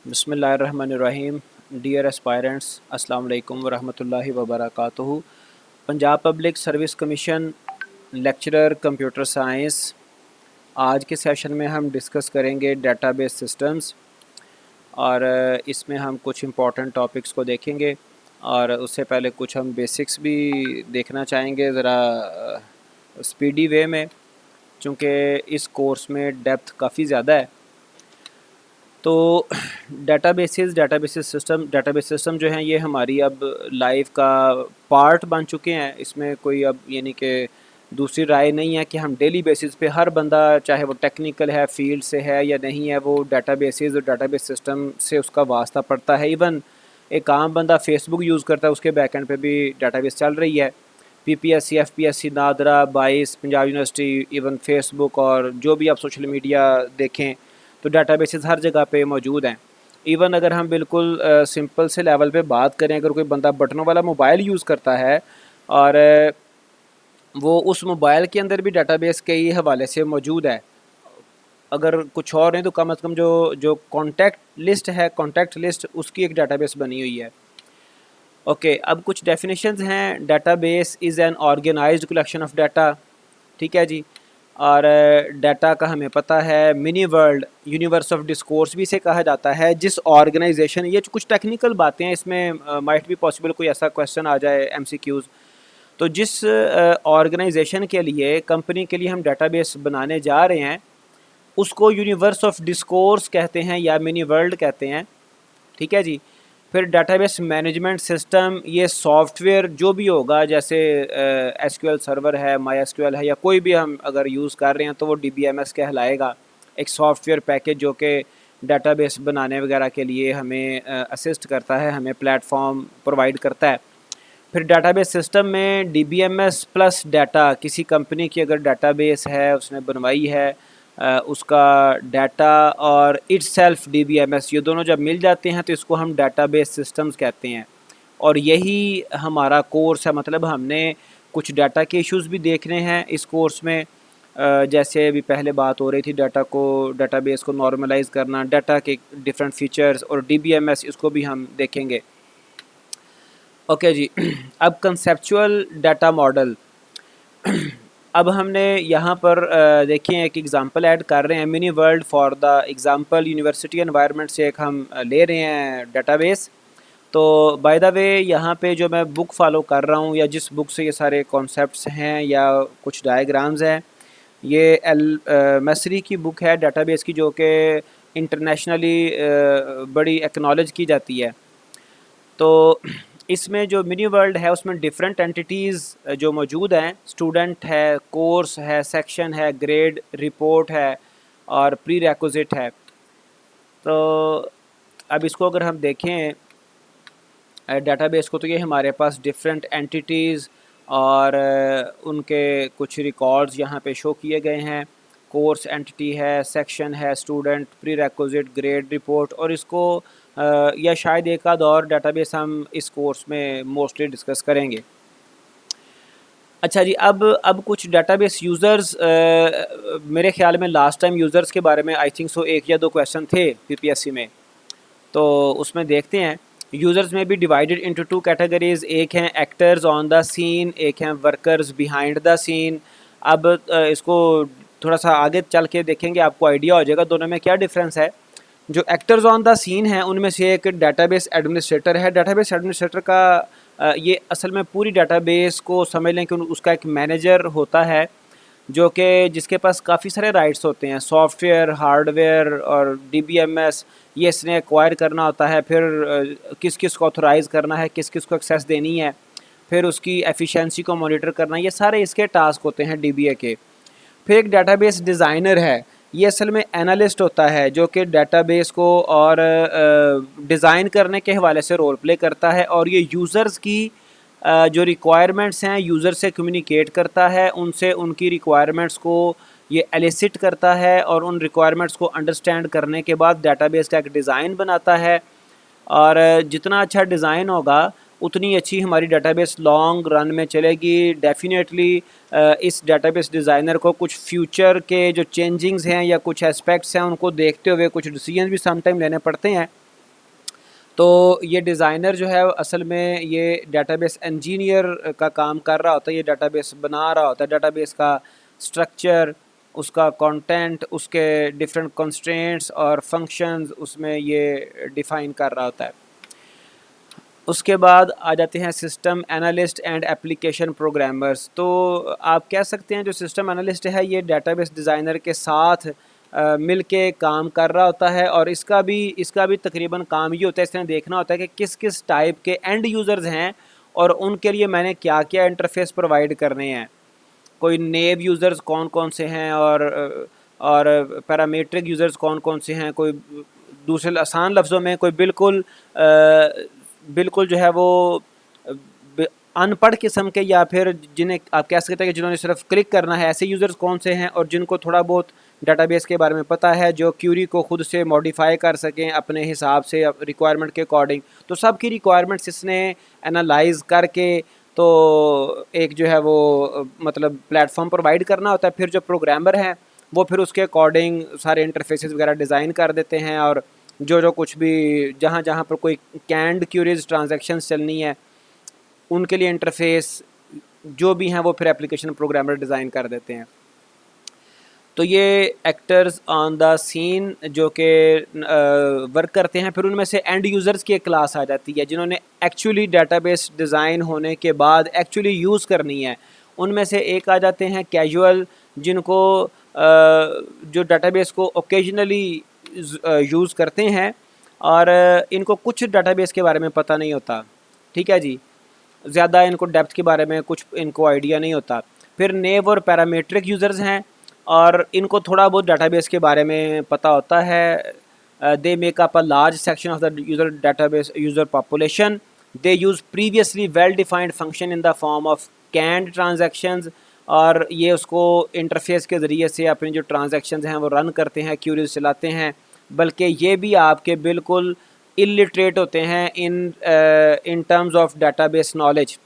बिस्मिल्लाहिर्रहमानिर्रहीम। Dear aspirants, अस्सलाम वालेकुम वरहमतुल्लाहि वबरकातुहू। Punjab Public Service Commission lecturer computer science. आज के सेशन में हम डिस्कस करेंगे डेटाबेस सिस्टम्स और इसमें हम कुछ इम्पॉर्टेंट टॉपिक्स को देखेंगे और उससे पहले कुछ हम बेसिक्स भी देखना चाहेंगे ज़रा स्पीडी वे में, चूँकि इस कोर्स में डेप्थ काफ़ी ज़्यादा है। तो डेटाबेस सिस्टम जो हैं ये हमारी अब लाइफ का पार्ट बन चुके हैं। इसमें कोई अब यानी कि दूसरी राय नहीं है कि हम डेली बेसिस पे हर बंदा, चाहे वो टेक्निकल है, फील्ड से है या नहीं है, वो डेटाबेसेस और डेटाबेस सिस्टम से उसका वास्ता पड़ता है। इवन एक आम बंदा फेसबुक यूज़ करता है, उसके बैकएंड पे भी डेटाबेस चल रही है। पीपीएससी, एफपीएससी, नादरा, बाईस, पंजाब यूनिवर्सिटी, इवन फेसबुक और जो भी आप सोशल मीडिया देखें तो डेटाबेसेस हर जगह पे मौजूद हैं। इवन अगर हम बिल्कुल सिंपल से लेवल पे बात करें, अगर कोई बंदा बटनों वाला मोबाइल यूज़ करता है और वो उस मोबाइल के अंदर भी डेटाबेस के ही हवाले से मौजूद है। अगर कुछ और नहीं तो कम अज़ कम जो जो कॉन्टैक्ट लिस्ट है, कॉन्टैक्ट लिस्ट उसकी एक डेटाबेस बनी हुई है। ओके, अब कुछ डेफिनेशंस हैं। Database is an organised collection of data, ठीक है जी। और डाटा का हमें पता है mini world, universe of discourse भी इसे कहा जाता है। जिस ऑर्गेनाइजेशन, ये कुछ टेक्निकल बातें हैं, इसमें माइट भी पॉसिबल कोई ऐसा क्वेश्चन आ जाए एमसीक्यूज़। तो जिस ऑर्गेनाइजेशन के लिए, कंपनी के लिए हम डेटाबेस बनाने जा रहे हैं उसको यूनिवर्स ऑफ डिस्कोर्स कहते हैं या मिनी वर्ल्ड कहते हैं, ठीक है जी। फिर डेटाबेस मैनेजमेंट सिस्टम, ये सॉफ्टवेयर जो भी होगा, जैसे एसक्यूएल सर्वर है, माई एसक्यूएल है, या कोई भी हम अगर यूज़ कर रहे हैं तो वो डीबीएमएस कहलाएगा। एक सॉफ्टवेयर पैकेज जो कि डेटाबेस बनाने वगैरह के लिए हमें असिस्ट करता है, हमें प्लेटफॉर्म प्रोवाइड करता है। फिर डेटाबेस सिस्टम में डीबीएमएस प्लस डाटा, किसी कंपनी की अगर डेटाबेस है, उसने बनवाई है, उसका डाटा और इटसेल्फ डीबीएमएस, ये दोनों जब मिल जाते हैं तो इसको हम डेटाबेस सिस्टम्स कहते हैं। और यही हमारा कोर्स है, मतलब हमने कुछ डाटा के इश्यूज़ भी देखने हैं इस कोर्स में। जैसे अभी पहले बात हो रही थी डेटाबेस को नॉर्मलाइज करना, डाटा के डिफरेंट फीचर्स, और डीबीएमएस इसको भी हम देखेंगे। ओके जी। अब कंसेप्चुअल डाटा मॉडल, अब हमने यहाँ पर देखिए एक एग्ज़ाम्पल ऐड कर रहे हैं। Mini world for the example, university environment से एक हम ले रहे हैं डेटाबेस। तो बाय द वे यहाँ पे जो मैं बुक फॉलो कर रहा हूँ, या जिस बुक से ये सारे कॉन्सेप्ट्स हैं या कुछ डायग्राम्स हैं, ये एल मसरी की बुक है डेटाबेस की, जो कि इंटरनेशनली बड़ी एक्नॉलेज की जाती है। तो इसमें जो मिनी वर्ल्ड है उसमें डिफरेंट एंटिटीज़ जो मौजूद हैं, स्टूडेंट है, कोर्स है, सेक्शन है, ग्रेड, रिपोर्ट है और प्री रिक्विजिट है। तो अब इसको अगर हम देखें डेटाबेस को, तो ये हमारे पास डिफरेंट एंटिटीज़ और उनके कुछ रिकॉर्ड्स यहाँ पे शो किए गए हैं। कोर्स एंटिटी है, सेक्शन है, student, pre requisite, grade, report, और इसको या शायद एक आध और डेटाबेस हम इस कोर्स में मोस्टली डिस्कस करेंगे। अच्छा जी, अब कुछ डेटाबेस यूज़र्स, मेरे ख्याल में लास्ट टाइम यूज़र्स के बारे में आई थिंक सो एक या दो क्वेश्चन थे पीपीएससी में, तो उसमें देखते हैं। यूज़र्स में भी डिवाइडेड इनटू टू कैटेगरीज, एक हैं एक्टर्स ऑन द सीन, एक हैं वर्कर्स बिहाइंड द सीन। अब इसको थोड़ा सा आगे चल के देखेंगे, आपको आइडिया हो जाएगा दोनों में क्या डिफरेंस है। जो एक्टर्स ऑन द सीन हैं उनमें से एक डेटाबेस एडमिनिस्ट्रेटर है। डेटाबेस एडमिनिस्ट्रेटर का ये असल में पूरी डेटाबेस को समझ लें कि उसका एक मैनेजर होता है, जो कि जिसके पास काफ़ी सारे राइट्स होते हैं, सॉफ्टवेयर, हार्डवेयर और डीबीएमएस, ये इसने एक्वायर करना होता है। फिर किस किस को ऑथोराइज़ करना है, किस किस को एक्सेस देनी है, फिर उसकी एफिशिएंसी को मॉनिटर करना, ये सारे इसके टास्क होते हैं डीबीए के। फिर एक डेटाबेस डिज़ाइनर है, ये असल में एनालिस्ट होता है, जो कि डेटाबेस को और डिज़ाइन करने के हवाले से रोल प्ले करता है, और ये यूज़र्स की जो रिक्वायरमेंट्स हैं यूज़र से कम्युनिकेट करता है, उनसे उनकी रिक्वायरमेंट्स को ये एलिसिट करता है, और उन रिक्वायरमेंट्स को अंडरस्टैंड करने के बाद डेटाबेस का एक डिज़ाइन बनाता है। और जितना अच्छा डिज़ाइन होगा उतनी अच्छी हमारी डेटाबेस लॉन्ग रन में चलेगी। डेफिनेटली इस डेटाबेस डिज़ाइनर को कुछ फ्यूचर के जो चेंजिंग्स हैं या कुछ एस्पेक्ट्स हैं उनको देखते हुए कुछ डिसीजन भी सम टाइम लेने पड़ते हैं। तो ये डिज़ाइनर जो है असल में ये डेटाबेस इंजीनियर का काम कर रहा होता है, ये डेटाबेस बना रहा होता है, डेटाबेस का स्ट्रक्चर, उसका कंटेंट, उसके डिफरेंट कंस्ट्रेंट्स और फंक्शंस उसमें ये डिफ़ाइन कर रहा होता है। उसके बाद आ जाते हैं system analyst and application programmers. तो आप कह सकते हैं जो सिस्टम एनालिस्ट है ये डेटाबेस डिज़ाइनर के साथ मिल के काम कर रहा होता है, और इसका भी तकरीबन काम ये होता है, इसने देखना होता है कि किस किस टाइप के एंड यूज़र्स हैं और उनके लिए मैंने क्या क्या इंटरफेस प्रोवाइड करने हैं, कोई नेव यूज़र्स कौन कौन से हैं और पैरामीट्रिक यूज़र्स कौन कौन से हैं, कोई दूसरे आसान लफ्ज़ों में कोई बिल्कुल जो है वो अनपढ़ किस्म के, या फिर जिन्हें आप कह सकते हैं कि जिन्होंने सिर्फ क्लिक करना है, ऐसे यूज़र्स कौन से हैं, और जिनको थोड़ा बहुत डेटाबेस के बारे में पता है, जो क्यूरी को खुद से मॉडिफाई कर सकें अपने हिसाब से रिक्वायरमेंट के अकॉर्डिंग। तो सबकी रिक्वायरमेंट्स इसने एनालाइज करके तो एक जो है वो मतलब प्लेटफॉर्म प्रोवाइड करना होता है। फिर जो प्रोग्रामर हैं वो फिर उसके अकॉर्डिंग सारे इंटरफेसेस वगैरह डिज़ाइन कर देते हैं, और जो कुछ भी जहाँ जहाँ पर कोई कैंड क्यूरीज ट्रांजैक्शंस चलनी है उनके लिए इंटरफेस जो भी हैं वो फिर एप्लीकेशन प्रोग्रामर डिज़ाइन कर देते हैं। तो ये एक्टर्स ऑन द सीन जो कि वर्क करते हैं, फिर उनमें से एंड यूज़र्स की एक क्लास आ जाती है जिन्होंने एक्चुअली डेटाबेस डिज़ाइन होने के बाद एक्चुअली यूज़ करनी है। उनमें से एक आ जाते हैं कैजुअल, जिनको जो डेटाबेस को ओकेजनली यूज़ करते हैं और इनको कुछ डेटाबेस के बारे में पता नहीं होता, ठीक है जी, ज़्यादा इनको डेप्थ के बारे में कुछ इनको आइडिया नहीं होता। फिर नेव और पैरामीट्रिक यूज़र्स हैं और इनको थोड़ा बहुत डेटाबेस के बारे में पता होता है। They make up a large section of the user database user population. They use previously well defined function in the form of canned transactions, और ये उसको इंटरफेस के ज़रिए से अपनी जो ट्रांजैक्शंस हैं वो रन करते हैं, क्यूरीज चलाते हैं। बल्कि ये भी आपके बिल्कुल इलिटरेट होते हैं in terms of database knowledge,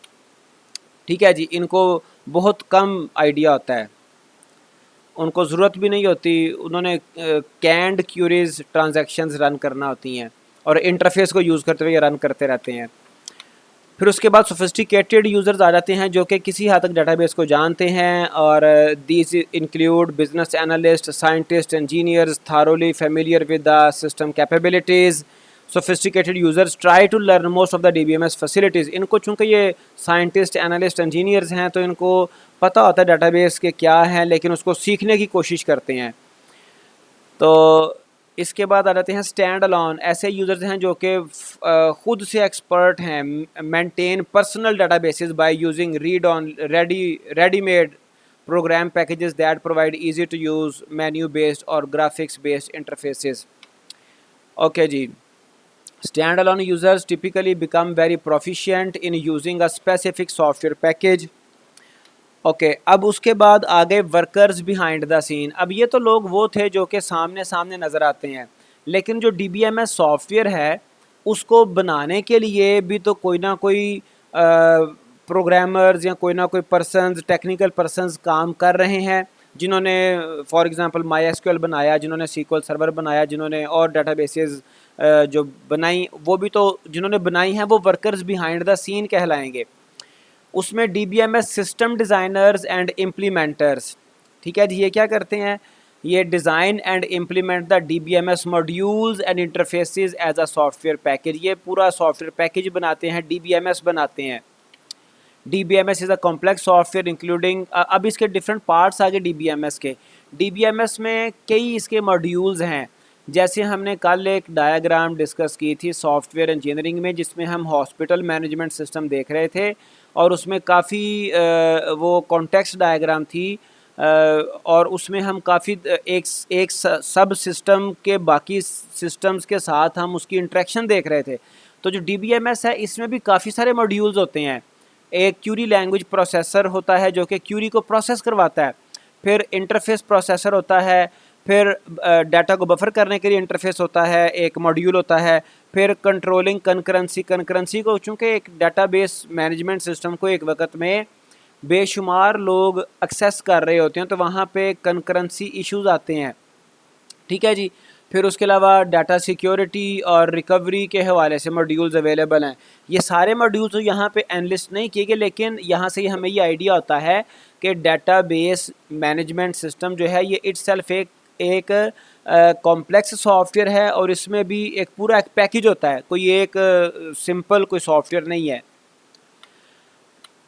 ठीक है जी, इनको बहुत कम आइडिया होता है, उनको ज़रूरत भी नहीं होती, उन्होंने कैंड क्यूरीज ट्रांजैक्शंस रन करना होती हैं और इंटरफेस को यूज़ करते हुए रन करते रहते हैं। फिर उसके बाद सोफिस्टिकेटेड यूज़र्स आ जाते हैं जो कि किसी हद तक डेटाबेस को जानते हैं, और these include business analyst, scientist, engineers thoroughly familiar with the system capabilities. Sophisticated users try to learn most of the DBMS facilities. इनको चूँकि ये साइंटिस्ट, एनालिस्ट, इंजीनियर्स हैं तो इनको पता होता है डेटाबेस के क्या हैं, लेकिन उसको सीखने की कोशिश करते हैं। तो इसके बाद आ जाते हैं स्टैंड अलोन, ऐसे यूज़र्स हैं जो कि ख़ुद से एक्सपर्ट हैं, maintain personal databases by using readymade program packages that provide easy to use menu based और ग्राफिक्स बेस्ड इंटरफेसेस। ओके जी, stand alone users typically become very proficient in using a specific software package. Okay अब उसके बाद आ गए workers behind the scene. अब ये तो लोग वो थे जो कि सामने सामने नज़र आते हैं, लेकिन जो DBMS सॉफ्टवेयर है उसको बनाने के लिए भी तो कोई ना कोई प्रोग्रामर्स या कोई ना कोई पर्सन्स, टेक्निकल पर्सन्स काम कर रहे हैं, जिन्होंने फॉर एग्जांपल MySQL बनाया, जिन्होंने SQL सर्वर बनाया, जिन्होंने और डेटाबेसेस जो बनाई, वो भी तो जिन्होंने बनाई हैं वो वर्कर्स बिहाइंड द सीन कहलाएंगे। उसमें DBMS system designers and implementers, ठीक है जी, ये क्या करते हैं, ये design and implement the DBMS modules and interfaces as a software package. ये पूरा सॉफ्टवेयर पैकेज बनाते हैं, DBMS बनाते हैं। DBMS is a complex software including, अब इसके डिफरेंट पार्ट्स आगे DBMS के। DBMS में कई इसके मॉड्यूल्स हैं, जैसे हमने कल एक डायग्राम डिस्कस की थी सॉफ्टवेयर इंजीनियरिंग में, जिसमें हम हॉस्पिटल मैनेजमेंट सिस्टम देख रहे थे, और उसमें काफ़ी वो कॉन्टेक्स्ट डायग्राम थी, और उसमें हम काफ़ी एक सब सिस्टम के बाकी सिस्टम्स के साथ हम उसकी इंटरेक्शन देख रहे थे। तो जो DBMS है इसमें भी काफ़ी सारे मॉड्यूल्स होते हैं। एक क्यूरी लैंग्वेज प्रोसेसर होता है जो कि क्यूरी को प्रोसेस करवाता है, फिर इंटरफेस प्रोसेसर होता है, फिर डाटा को बफर करने के लिए इंटरफेस होता है, एक मॉड्यूल होता है, फिर कंट्रोलिंग कंकरेंसी को, चूँकि एक डाटाबेस मैनेजमेंट सिस्टम को एक वक्त में बेशुमार लोग एक्सेस कर रहे होते हैं तो वहाँ पे कंकरेंसी इश्यूज आते हैं, ठीक है जी। फिर उसके अलावा डाटा सिक्योरिटी और रिकवरी के हवाले से मॉड्यूल्स अवेलेबल हैं। ये सारे मॉड्यूल्स तो यहाँ पे एनलिस्ट नहीं किए गए, लेकिन यहाँ से हमें ये आइडिया होता है कि डाटाबेस मैनेजमेंट सिस्टम जो है ये इटसेल्फ एक कॉम्प्लेक्स सॉफ्टवेयर है, और इसमें भी एक पूरा एक पैकेज होता है, कोई एक सिंपल कोई सॉफ्टवेयर नहीं है।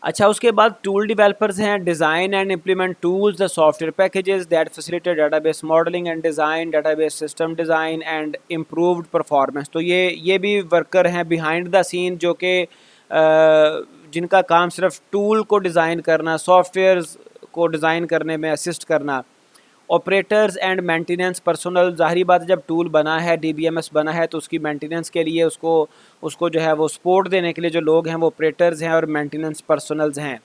अच्छा, उसके बाद टूल डेवलपर्स हैं, design and implement tools the software packages that facilitate database modelling and design, database system design and improved performance. तो ये भी वर्कर हैं बिहाइंड द सीन, जो कि जिनका काम सिर्फ टूल को डिज़ाइन करना, सॉफ्टवेयर्स को डिज़ाइन करने में असिस्ट करना। ऑपरेटर्स एंड मेंटेनेंस पर्सनल, ज़ाहिरी बात है जब टूल बना है, डीबीएमएस बना है, तो उसकी मेंटेनेंस के लिए उसको जो है वो सपोर्ट देने के लिए जो लोग हैं वो ऑपरेटर्स हैं और मेंटेनेंस पर्सनल्स हैं।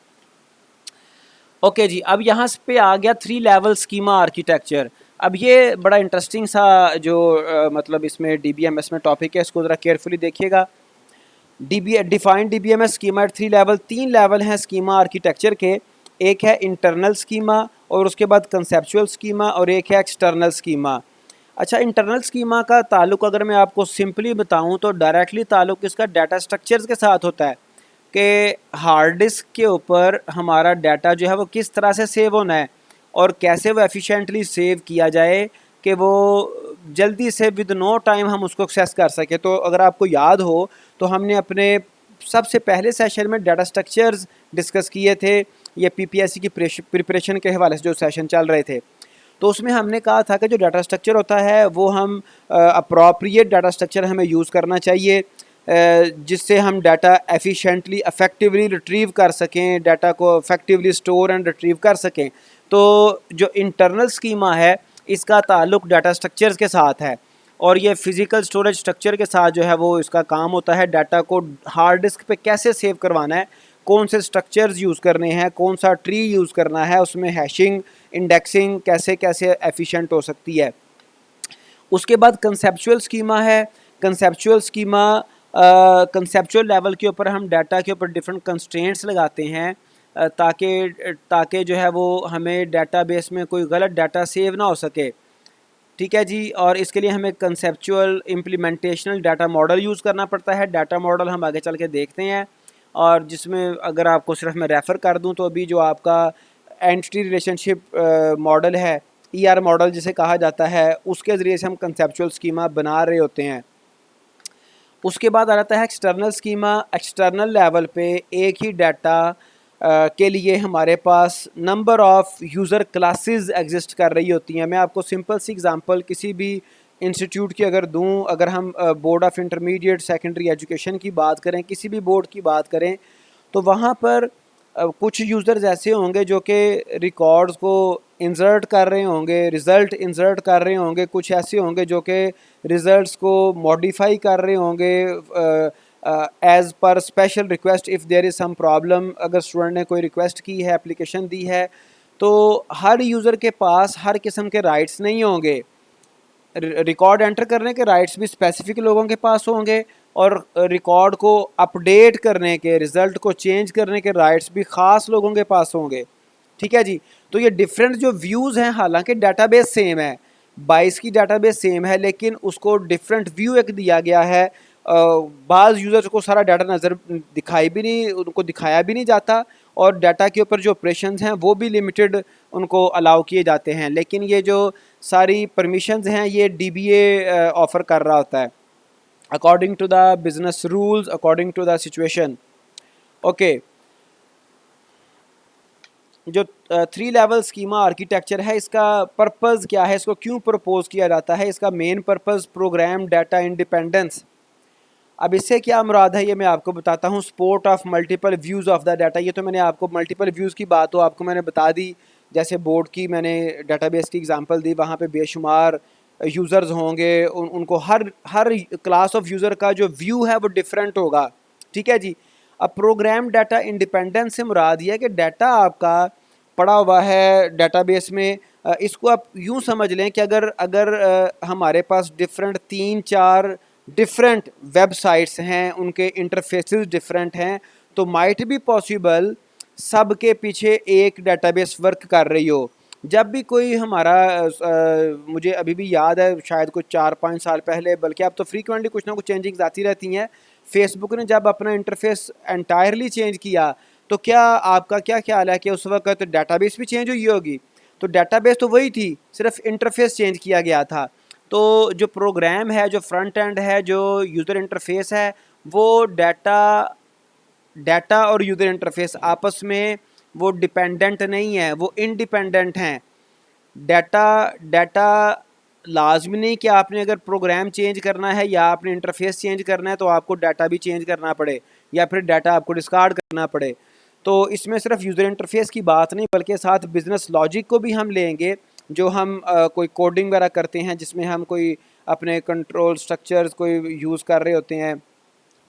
ओके जी, अब यहाँ पे आ गया 3 लेवल स्कीमा आर्किटेक्चर। अब ये बड़ा इंटरेस्टिंग सा जो मतलब इसमें डीबीएमएस में टॉपिक है, इसको ज़रा केयरफुली देखिएगा। Defined DBMS schema at 3 level, 3 level हैं स्कीमा आर्किटेक्चर के। एक है इंटरनल स्कीमा, और उसके बाद कंसेप्चुअल स्कीमा, और एक है एक्सटर्नल स्कीमा। अच्छा, इंटरनल स्कीमा का ताल्लुक अगर मैं आपको सिंपली बताऊं तो डायरेक्टली ताल्लुक इसका डाटा स्ट्रक्चर्स के साथ होता है कि हार्ड डिस्क के ऊपर हमारा डाटा जो है वो किस तरह से सेव होना है और कैसे वो एफिशिएंटली सेव किया जाए कि वो जल्दी से विद नो टाइम हम उसको एक्सेस कर सकें। तो अगर आपको याद हो तो हमने अपने सबसे पहले सेशन में डाटा स्ट्रक्चर्स डिस्कस किए थे, ये पीपीएससी की प्रिपरेशन के हवाले से जो सेशन चल रहे थे, तो उसमें हमने कहा था कि जो डाटा स्ट्रक्चर होता है वो हम अप्रोप्रिएट डाटा स्ट्रक्चर हमें यूज़ करना चाहिए, जिससे हम डाटा एफिशिएंटली इफ़ेक्टिवली रिट्रीव कर सकें, डाटा को इफ़ेक्टिवली स्टोर एंड रिट्रीव कर सकें। तो जो इंटरनल स्कीमा है इसका ताल्लुक डाटा स्ट्रक्चर्स के साथ है, और ये फ़िज़िकल स्टोरेज स्ट्रक्चर के साथ जो है वो इसका काम होता है डाटा को हार्ड डिस्क पे कैसे सेव करवाना है, कौन से स्ट्रक्चर्स यूज़ करने हैं, कौन सा ट्री यूज़ करना है, उसमें हैशिंग इंडेक्सिंग कैसे कैसे एफिशिएंट हो सकती है। उसके बाद कंसेप्चुअल स्कीमा है। कंसेप्चुअल स्कीमा कंसेप्चुअल लेवल के ऊपर हम डाटा के ऊपर डिफरेंट कंस्ट्रेंट्स लगाते हैं ताकि जो है वो हमें डाटाबेस में कोई गलत डाटा सेव ना हो सके। ठीक है जी, और इसके लिए हमें कंसेप्चुअल इम्प्लीमेंटेशनल डाटा मॉडल यूज़ करना पड़ता है। डाटा मॉडल हम आगे चल के देखते हैं, और जिसमें अगर आपको सिर्फ मैं रेफ़र कर दूं तो अभी जो आपका एंटिटी रिलेशनशिप मॉडल है, ईआर मॉडल जिसे कहा जाता है, उसके ज़रिए से हम कंसेप्चुअल स्कीमा बना रहे होते हैं। उसके बाद आ जाता है एक्सटर्नल स्कीमा। एक्सटर्नल लेवल पे एक ही डाटा के लिए हमारे पास number of user classes exist कर रही होती हैं। मैं आपको सिंपल सी एग्जांपल किसी भी इंस्टीट्यूट की अगर दूं, अगर हम board of intermediate secondary education की बात करें, किसी भी बोर्ड की बात करें, तो वहाँ पर कुछ यूज़र्स ऐसे होंगे जो कि रिकॉर्ड्स को इंसर्ट कर रहे होंगे, रिज़ल्ट इंसर्ट कर रहे होंगे, कुछ ऐसे होंगे जो कि रिज़ल्ट्स को मॉडिफाई कर रहे होंगे as per special request if there is some problem. अगर स्टूडेंट ने कोई रिक्वेस्ट की है, एप्लीकेशन दी है, तो हर यूज़र के पास हर किस्म के राइट्स नहीं होंगे। रिकॉर्ड एंटर करने के राइट्स भी स्पेसिफिक लोगों के पास होंगे, और रिकॉर्ड को अपडेट करने के, रिज़ल्ट को चेंज करने के राइट्स भी ख़ास लोगों के पास होंगे। ठीक है जी, तो ये डिफरेंट जो व्यूज़ हैं, हालांकि डाटाबेस सेम है, 22 की डाटाबेस सेम है, लेकिन उसको डिफरेंट व्यू एक दिया गया है। बाज़ यूज़र्स को सारा डाटा नज़र दिखाई भी नहीं, उनको दिखाया भी नहीं जाता, और डाटा के ऊपर जो ऑपरेशंस हैं वो भी लिमिटेड उनको अलाउ किए जाते हैं। लेकिन ये जो सारी परमिशंस हैं ये डीबीए ऑफ़र कर रहा होता है according to the business rules, according to the situation. Okay, जो 3 लेवल स्कीमा आर्किटेक्चर है इसका पर्पज़ क्या है, इसको क्यों प्रपोज किया जाता है, इसका main purpose program data independence. अब इससे क्या मुराद है ये मैं आपको बताता हूँ। Support of multiple views of the data, ये तो मैंने आपको मल्टीपल व्यूज़ की बात तो आपको मैंने बता दी, जैसे बोर्ड की मैंने डाटाबेस की एग्जांपल दी, वहाँ पे बेशुमार यूज़र्स होंगे, उनको हर क्लास ऑफ यूज़र का जो व्यू है वो डिफरेंट होगा। ठीक है जी, अब प्रोग्राम डाटा इंडिपेंडेंस से मुराद ये है कि डाटा आपका पड़ा हुआ है डाटाबेस में। इसको आप यूँ समझ लें कि अगर हमारे पास डिफरेंट 3-4 डिफरेंट वेबसाइट्स हैं, उनके इंटरफेसेस डिफरेंट हैं, तो माइट भी पॉसिबल सब के पीछे एक डाटाबेस वर्क कर रही हो। जब भी कोई हमारा मुझे अभी भी याद है, शायद कुछ 4-5 साल पहले, बल्कि अब तो फ्रीक्वेंटली कुछ ना कुछ चेंजिंग्स आती रहती हैं। फेसबुक ने जब अपना इंटरफेस एंटायरली चेंज किया, तो क्या आपका क्या ख्याल है कि उस वक्त डाटाबेस भी चेंज हुई होगी? तो डाटाबेस तो वही थी, सिर्फ इंटरफेस चेंज किया गया था। तो जो प्रोग्राम है, जो फ्रंट एंड है, जो यूज़र इंटरफेस है, वो डाटा डाटा और यूज़र इंटरफेस आपस में वो डिपेंडेंट नहीं है, वो इंडिपेंडेंट हैं। डाटा डाटा लाजमी नहीं कि आपने अगर प्रोग्राम चेंज करना है या आपने इंटरफेस चेंज करना है तो आपको डाटा भी चेंज करना पड़े, या फिर डाटा आपको डिस्कार्ड करना पड़े। तो इसमें सिर्फ यूज़र इंटरफेस की बात नहीं, बल्कि साथ बिज़नेस लॉजिक को भी हम लेंगे। जो हम कोई कोडिंग वगैरह करते हैं, जिसमें हम कोई अपने कंट्रोल स्ट्रक्चर्स कोई यूज़ कर रहे होते हैं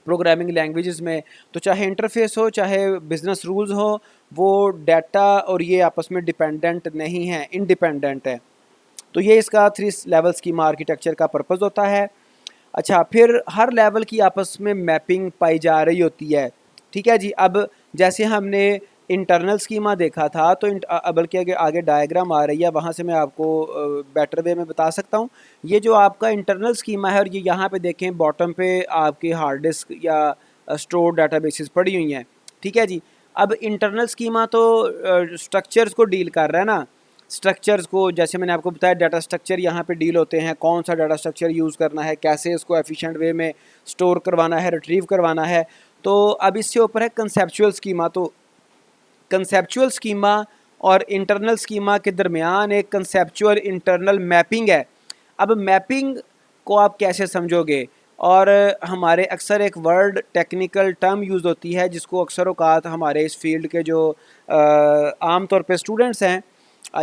प्रोग्रामिंग लैंग्वेजेस में, तो चाहे इंटरफेस हो चाहे बिजनेस रूल्स हो, वो डाटा और ये आपस में डिपेंडेंट नहीं है, इंडिपेंडेंट है। तो ये इसका 3 लेवल स्कीमा आर्किटेक्चर का पर्पज़ होता है। अच्छा, फिर हर लेवल की आपस में मैपिंग पाई जा रही होती है। ठीक है जी। अब जैसे हमने इंटरनल स्कीमा देखा था, तो बल्कि आगे आगे डायग्राम आ रही है, वहाँ से मैं आपको बेटर वे में बता सकता हूँ। ये जो आपका इंटरनल स्कीमा है, और ये यहाँ पे देखें बॉटम पे आपके हार्ड डिस्क या स्टोर डाटाबेसेस पड़ी हुई हैं। ठीक है जी। अब इंटरनल स्कीमा तो स्ट्रक्चर्स को डील कर रहा है ना, स्ट्रक्चर्स को, जैसे मैंने आपको बताया डाटा स्ट्रक्चर यहाँ पे डील होते हैं, कौन सा डाटा स्ट्रक्चर यूज़ करना है, कैसे इसको एफिशिएंट वे में स्टोर करवाना है, रिट्रीव करवाना है। तो अब इससे ऊपर है कंसेप्चुअल स्कीमा। तो कंसेप्चुअल स्कीमा और इंटरनल स्कीमा के दरमियान एक कंसेप्चुअल इंटरनल मैपिंग है। अब मैपिंग को आप कैसे समझोगे? और हमारे अक्सर एक वर्ड टेक्निकल टर्म यूज़ होती है, जिसको अक्सर औकात हमारे इस फील्ड के जो आम तौर पे स्टूडेंट्स हैं,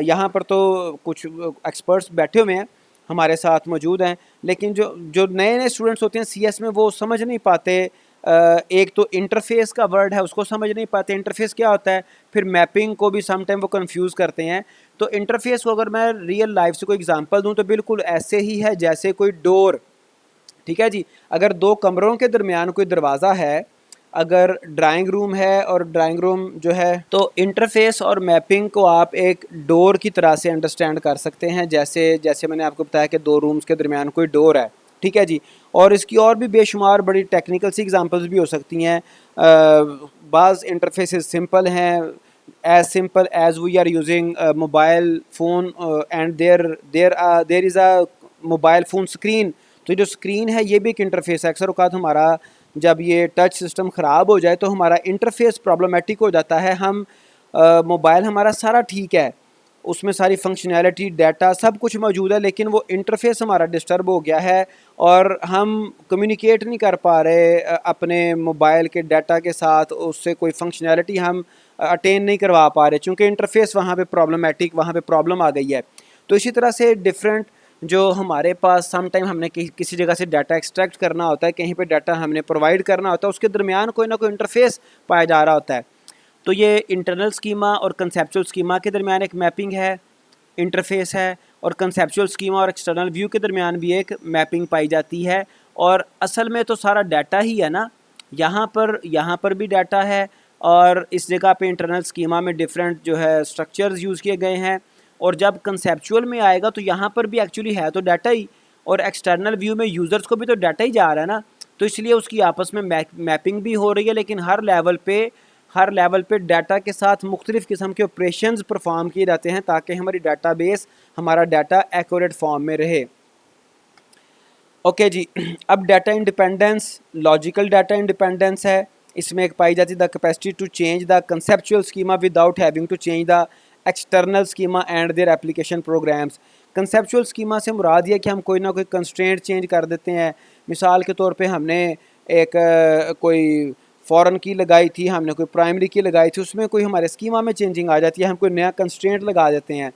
यहाँ पर तो कुछ एक्सपर्ट्स बैठे हुए हैं हमारे साथ मौजूद हैं, लेकिन जो जो नए नए स्टूडेंट्स होते हैं सीएस में, वो समझ नहीं पाते। एक तो इंटरफेस का वर्ड है, उसको समझ नहीं पाते इंटरफेस क्या होता है, फिर मैपिंग को भी सम टाइम वो कंफ्यूज करते हैं। तो इंटरफेस को अगर मैं रियल लाइफ से कोई एग्जांपल दूं, तो बिल्कुल ऐसे ही है जैसे कोई डोर। ठीक है जी। अगर दो कमरों के दरमियान कोई दरवाज़ा है, अगर ड्राइंग रूम है और ड्राइंग रूम जो है, तो इंटरफेस और मैपिंग को आप एक डोर की तरह से अंडरस्टैंड कर सकते हैं। जैसे जैसे मैंने आपको बताया कि दो रूम्स के दरमियान कोई डोर है। ठीक है जी। और इसकी और भी बेशुमार बड़ी टेक्निकल सी एग्जांपल्स भी हो सकती हैं। बाज़ इंटरफेसेस सिंपल हैं, as simple as we are using mobile phone, and there is a mobile phone screen. तो जो स्क्रीन है, ये भी एक इंटरफेस है। अक्सर औकात हमारा जब ये टच सिस्टम ख़राब हो जाए, तो हमारा इंटरफेस प्रॉब्लमेटिक हो जाता है। हम मोबाइल हमारा सारा ठीक है, उसमें सारी फंक्शनैलिटी, डाटा सब कुछ मौजूद है, लेकिन वो इंटरफेस हमारा डिस्टर्ब हो गया है, और हम कम्युनिकेट नहीं कर पा रहे अपने मोबाइल के डाटा के साथ, उससे कोई फंक्शनैलिटी हम अटेन नहीं करवा पा रहे, क्योंकि इंटरफेस वहाँ पे प्रॉब्लमेटिक, वहाँ पे प्रॉब्लम आ गई है। तो इसी तरह से डिफरेंट जो हमारे पास सम टाइम हमने किसी जगह से डाटा एक्सट्रैक्ट करना होता है, कहीं पे डाटा हमने प्रोवाइड करना होता है, उसके दरमियान कोई ना कोई इंटरफेस पाया जा रहा होता है। तो ये इंटरनल स्कीमा और कंसेप्चुअल स्कीमा के दरमियान एक मैपिंग है, इंटरफेस है, और कंसेप्चुअल स्कीमा और एक्सटर्नल व्यू के दरमियान भी एक मैपिंग पाई जाती है। और असल में तो सारा डाटा ही है ना, यहाँ पर भी डाटा है, और इस जगह पे इंटरनल स्कीमा में डिफरेंट जो है स्ट्रक्चर्स यूज़ किए गए हैं, और जब कंसेप्चुअल में आएगा तो यहाँ पर भी एक्चुअली है तो डाटा ही, और एक्सटर्नल व्यू में यूज़र्स को भी तो डाटा ही जा रहा है ना। तो इसलिए उसकी आपस में मैपिंग भी हो रही है, लेकिन हर लेवल पे डाटा के साथ मुख्तलिफ़ किस्म के ऑपरेशंस परफॉर्म किए जाते हैं, ताकि हमारी डाटाबेस, हमारा डाटा एक्यूरेट फॉर्म में रहे। ओके जी। अब data independence, logical data independence है। इसमें एक पाई जाती the capacity to change the conceptual schema without having to change the external schema and their application programs. Conceptual schema से मुराद ये कि हम कोई ना कोई कंस्ट्रेंट चेंज कर देते हैं। मिसाल के तौर पे हमने एक कोई फ़ॉरेन की लगाई थी, हमने कोई प्राइमरी की लगाई थी, उसमें कोई हमारे स्कीमा में चेंजिंग आ जाती है, हम कोई नया कंस्ट्रेंट लगा देते हैं।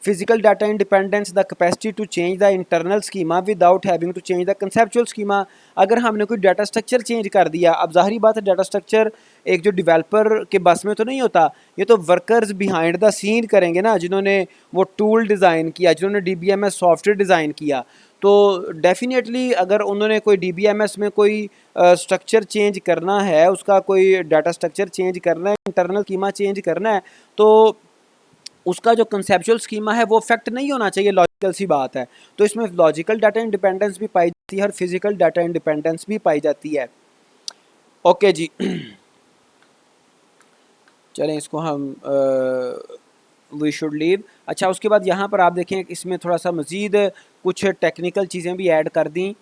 Physical data independence, the capacity to change the internal schema without having to change the conceptual schema. अगर हमने कोई डाटा स्ट्रक्चर चेंज कर दिया, अब ज़ाहिरी बात है डाटा स्ट्रक्चर एक जो डेवलपर के बस में तो नहीं होता, ये तो वर्कर्स बिहाइंड द सीन करेंगे ना, जिन्होंने वो टूल डिज़ाइन किया, जिन्होंने DBMS सॉफ्टवेयर डिज़ाइन किया। तो डेफिनेटली अगर उन्होंने कोई DBMS में कोई स्ट्रक्चर चेंज करना है, उसका कोई डाटा स्ट्रक्चर चेंज करना है, इंटरनल स्कीमा चेंज करना है, तो उसका जो कंसेप्चुअल स्कीमा है वो अफेक्ट नहीं होना चाहिए, लॉजिकल सी बात है। तो इसमें लॉजिकल डाटा इंडिपेंडेंस भी पाई जाती है और फिजिकल डाटा इंडिपेंडेंस भी पाई जाती है। ओके जी चलें इसको हम वी शुड लीव। अच्छा उसके बाद यहाँ पर आप देखें इसमें थोड़ा सा मज़ीद कुछ टेक्निकल चीज़ें भी ऐड कर दी।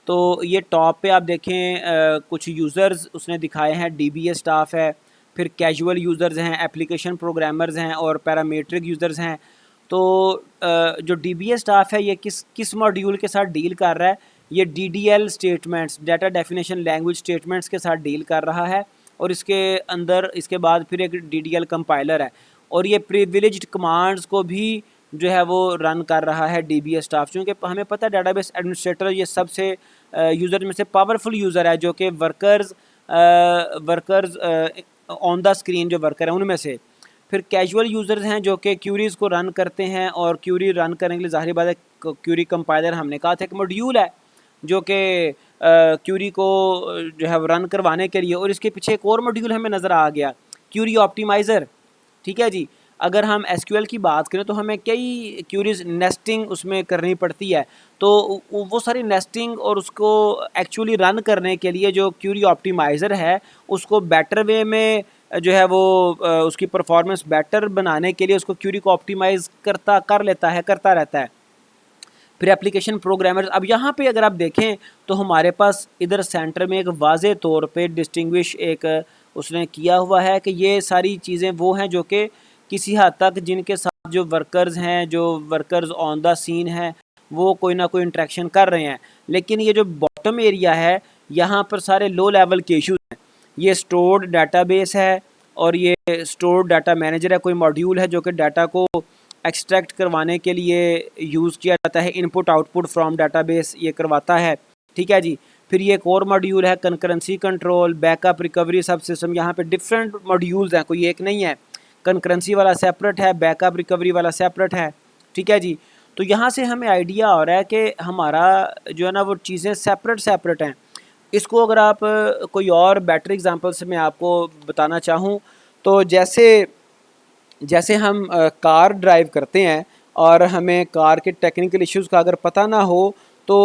तो ये टॉप पे आप देखें कुछ यूज़र्स उसने दिखाए हैं, DBA स्टाफ है, फिर कैजुअल यूज़र्स हैं, एप्लीकेशन प्रोग्रामर्स हैं और पैरामीट्रिक यूज़र्स हैं। तो जो DBA स्टाफ है ये किस किस मॉड्यूल के साथ डील कर रहा है, ये DDL statements, data definition language statements के साथ डील कर रहा है। और इसके अंदर इसके बाद फिर एक DDL कंपाइलर है और ये प्रिविलेज्ड कमांड्स को भी जो है वो रन कर रहा है DBA स्टाफ। क्योंकि हमें पता है डेटाबेस एडमिनिस्ट्रेटर ये सबसे यूज़र में से पावरफुल यूज़र है, जो कि वर्कर्स ऑन द स्क्रीन जो वर्कर हैं उनमें से। फिर कैजुअल यूज़र्स हैं जो कि क्यूरीज़ को रन करते हैं, और क्यूरी रन करने के लिए ज़ाहिर बात है क्यूरी कंपाइलर हमने कहा था एक मॉड्यूल है जो कि क्यूरी को जो है रन करवाने के लिए, और इसके पीछे एक और मॉड्यूल हमें नज़र आ गया, क्यूरी ऑप्टिमाइज़र। ठीक है जी। अगर हम SQL की बात करें तो हमें कई क्यूरीज नेस्टिंग उसमें करनी पड़ती है। तो वो सारी नेस्टिंग और उसको एक्चुअली रन करने के लिए जो क्यूरी ऑप्टिमाइज़र है उसको बेटर वे में जो है वो उसकी परफॉर्मेंस बेटर बनाने के लिए उसको क्यूरी को ऑप्टिमाइज़ करता रहता है। फिर एप्लीकेशन प्रोग्रामर्स, अब यहाँ पे अगर आप देखें तो हमारे पास इधर सेंटर में एक वाज़े तौर पे डिस्टिंग्विश एक उसने किया हुआ है कि ये सारी चीज़ें वो हैं जो कि किसी हद तक जिनके साथ जो वर्कर्स हैं, जो वर्कर्स ऑन द सीन हैं, वो कोई ना कोई इंट्रैक्शन कर रहे हैं। लेकिन ये जो बॉटम एरिया है यहाँ पर सारे लो लेवल के इशूज़ हैं। ये स्टोर्ड डाटाबेस है और ये स्टोर्ड डाटा मैनेजर है, कोई मॉड्यूल है जो कि डाटा को एक्सट्रैक्ट करवाने के लिए यूज़ किया जाता है, इनपुट आउटपुट फ्रॉम डाटाबेस ये करवाता है। ठीक है जी। फिर ये एक और मॉड्यूल है कंकरेंसी कंट्रोल, बैकअप रिकवरी सब सिस्टम। यहाँ पे डिफरेंट मॉड्यूल्स हैं, कोई एक नहीं है। कंकरेंसी वाला सेपरेट है, बैकअप रिकवरी वाला सेपरेट है। ठीक है जी। तो यहाँ से हमें आइडिया हो रहा है कि हमारा जो है ना वो चीज़ें सेपरेट हैं। इसको अगर आप कोई और बेटर एग्जांपल से मैं आपको बताना चाहूँ तो जैसे हम कार ड्राइव करते हैं और हमें कार के टेक्निकल इश्यूज़ का अगर पता ना हो तो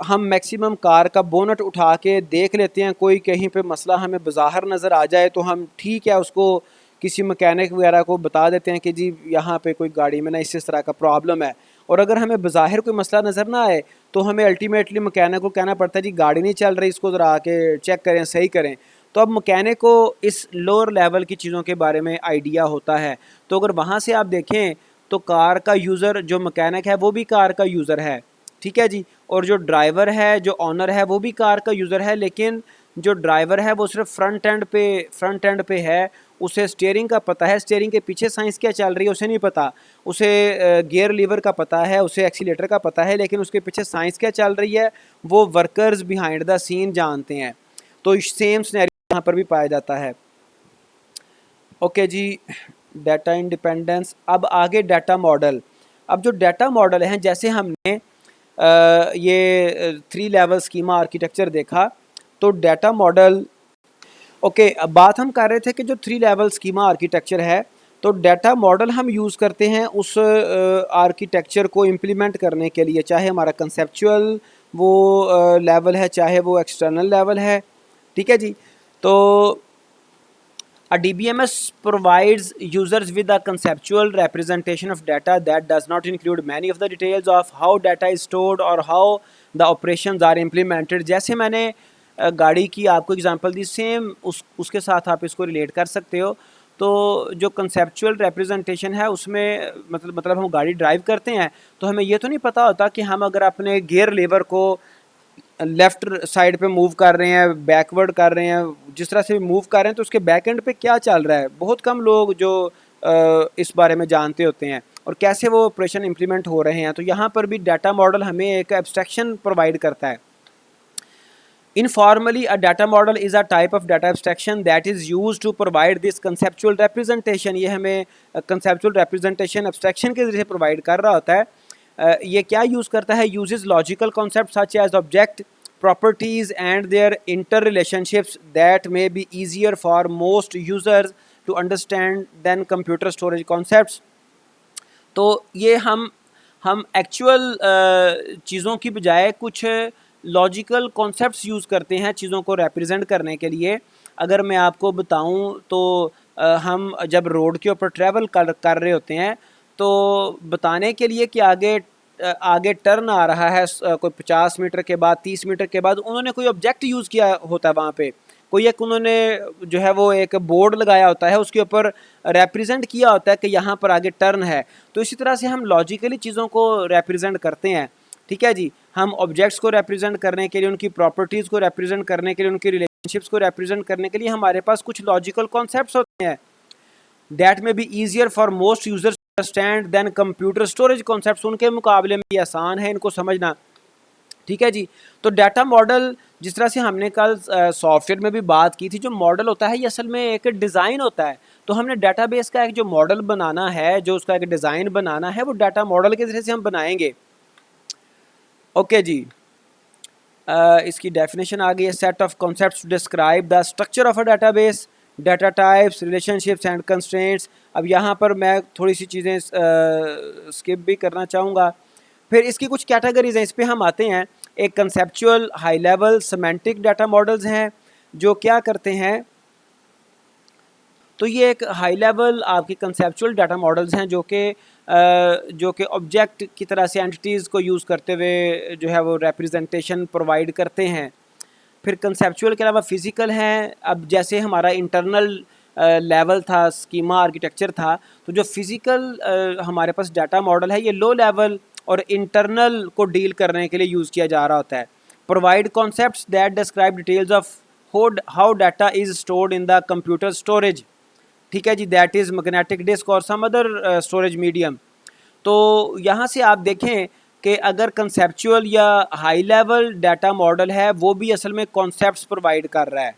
हम मैक्सिमम कार का बोनट उठा के देख लेते हैं, कोई कहीं पे मसला हमें बाहर नज़र आ जाए तो हम ठीक है उसको किसी मैकेनिक वगैरह को बता देते हैं कि जी यहाँ पे कोई गाड़ी में ना इस तरह का प्रॉब्लम है। और अगर हमें बाहर कोई मसला नज़र ना आए तो हमें अल्टीमेटली मैकेनिक को कहना पड़ता है जी गाड़ी नहीं चल रही, इसको ज़रा आके चेक करें, सही करें। तो अब मैकेनिक को इस लोअर लेवल की चीज़ों के बारे में आइडिया होता है। तो अगर वहाँ से आप देखें तो कार का यूज़र जो मैकेनिक है वो भी कार का यूज़र है। ठीक है जी। और जो ड्राइवर है, जो ऑनर है, वो भी कार का यूज़र है। लेकिन जो ड्राइवर है वो सिर्फ फ्रंट एंड पे है, उसे स्टीयरिंग का पता है, स्टीयरिंग के पीछे साइंस क्या चल रही है उसे नहीं पता। उसे गियर लीवर का पता है, उसे एक्सीलेटर का पता है, लेकिन उसके पीछे साइंस क्या चल रही है वो वर्कर्स बिहाइंड द सीन जानते हैं। तो सेम सिनेरियो यहाँ पर भी पाया जाता है। ओके जी। Data independence. अब आगे डाटा मॉडल। अब जो डाटा मॉडल हैं, जैसे हमने ये 3 लेवल स्कीमा आर्किटेक्चर देखा, तो डाटा मॉडल ओके अब बात हम कर रहे थे कि जो 3 लेवल स्कीमा आर्किटेक्चर है, तो डाटा मॉडल हम यूज़ करते हैं उस आर्किटेक्चर को इम्प्लीमेंट करने के लिए, चाहे हमारा कंसेप्चुअल वो लेवल है, चाहे वो एक्सटर्नल लेवल है। ठीक है जी। तो a DBMS provides users with a conceptual representation of data that does not include many of the details of how data is stored or how the operations are implemented। जैसे मैंने गाड़ी की आपको एग्जांपल दी, सेम उसके साथ आप इसको relate कर सकते हो। तो जो कंसेप्चुअल रिप्रेजेंटेशन है उसमें मतलब हम गाड़ी ड्राइव करते हैं तो हमें ये तो नहीं पता होता कि हम अगर अपने गियर लीवर को लेफ़्ट साइड पे मूव कर रहे हैं, बैकवर्ड कर रहे हैं, जिस तरह से मूव कर रहे हैं तो उसके बैक एंड पे क्या चल रहा है। बहुत कम लोग जो इस बारे में जानते होते हैं और कैसे वो ऑपरेशन इम्प्लीमेंट हो रहे हैं। तो यहाँ पर भी डाटा मॉडल हमें एक एब्स्ट्रैक्शन प्रोवाइड करता है। Informally, a data model is a type of data abstraction that is used to provide this conceptual representation। ये हमें conceptual representation abstraction के ज़रिए प्रोवाइड कर रहा होता है। ये क्या यूज़ करता है? uses logical concepts such as object, properties and their interrelationships that may be easier for most users to understand than computer storage concepts। तो ये हम एक्चुअल चीज़ों की बजाय कुछ लॉजिकल कॉन्सेप्ट्स यूज़ करते हैं चीज़ों को रिप्रेजेंट करने के लिए। अगर मैं आपको बताऊं तो हम जब रोड के ऊपर ट्रैवल कर रहे होते हैं तो बताने के लिए कि आगे टर्न आ रहा है कोई 50 मीटर के बाद 30 मीटर के बाद उन्होंने कोई ऑब्जेक्ट यूज़ किया होता है वहाँ पे, कोई एक उन्होंने जो है वो एक बोर्ड लगाया होता है, उसके ऊपर रिप्रेजेंट किया होता है कि यहाँ पर आगे टर्न है। तो इसी तरह से हम लॉजिकली चीज़ों को रिप्रेजेंट करते हैं। ठीक है जी, हम ऑब्जेक्ट्स को रिप्रेजेंट करने के लिए, उनकी प्रॉपर्टीज़ को रिप्रेजेंट करने के लिए, उनकी रिलेशनशिप्स को रिप्रेजेंट करने के लिए हमारे पास कुछ लॉजिकल कॉन्सेप्ट्स होते हैं that may be easier for most users to understand than computer storage concepts. उनके मुकाबले में ये आसान है इनको समझना। ठीक है जी, तो डाटा मॉडल जिस तरह से हमने कल सॉफ्टवेयर में भी बात की थी, जो मॉडल होता है ये असल में एक डिज़ाइन होता है। तो हमने डाटाबेस का एक जो मॉडल बनाना है, जो उसका एक डिज़ाइन बनाना है, वो डाटा मॉडल के ज़रिए से हम बनाएंगे। ओके जी, इसकी डेफिनेशन आ गई है, set of concepts to describe the structure of a database, data types, relationships and constraints. अब यहाँ पर मैं थोड़ी सी चीज़ें स्किप भी करना चाहूँगा। फिर इसकी कुछ कैटेगरीज हैं, इस पे हम आते हैं। एक conceptual, high level, semantic data models हैं जो क्या करते हैं, तो ये एक हाई लेवल आपकी कंसेप्चुअल डाटा मॉडल्स हैं जो कि ऑब्जेक्ट की तरह से एंटिटीज़ को यूज़ करते हुए जो है वो रिप्रेजेंटेशन प्रोवाइड करते हैं। फिर कंसेप्चुअल के अलावा फिज़िकल हैं। अब जैसे हमारा इंटरनल लेवल था, स्कीमा आर्किटेक्चर था, तो जो फिज़िकल हमारे पास डाटा मॉडल है ये लो लेवल और इंटरनल को डील करने के लिए यूज़ किया जा रहा होता है। Provide concepts that describe details of how data is stored in the computer storage. ठीक है जी, दैट इज़ मैग्नेटिक डिस्क और सम अदर स्टोरेज मीडियम। तो यहाँ से आप देखें कि अगर कंसेप्चुअल या हाई लेवल डाटा मॉडल है वो भी असल में कॉन्सेप्ट्स प्रोवाइड कर रहा है।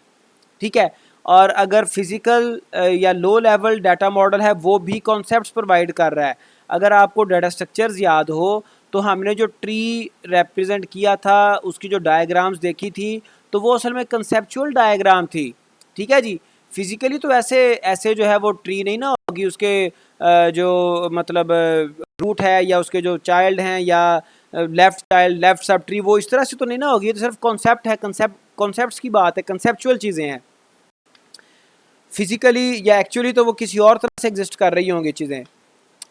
ठीक है, और अगर फिज़िकल या लो लेवल डाटा मॉडल है वो भी कॉन्सेप्ट्स प्रोवाइड कर रहा है। अगर आपको डाटा स्ट्रक्चर्स याद हो तो हमने जो ट्री रिप्रेजेंट किया था, उसकी जो डायग्राम्स देखी थी, तो वो असल में कंसेप्चुअल डायग्राम थी। ठीक है जी, फिज़िकली तो ऐसे ऐसे जो है वो ट्री नहीं ना होगी, उसके जो मतलब रूट है या उसके जो चाइल्ड हैं या left child left sub tree, वो इस तरह से तो नहीं ना होगी। ये तो सिर्फ कॉन्सेप्ट है, कॉन्सेप्ट्स की बात है, कंसेप्चुअल चीज़ें हैं। फिज़िकली या एक्चुअली तो वो किसी और तरह से एग्जिस्ट कर रही होंगी चीज़ें।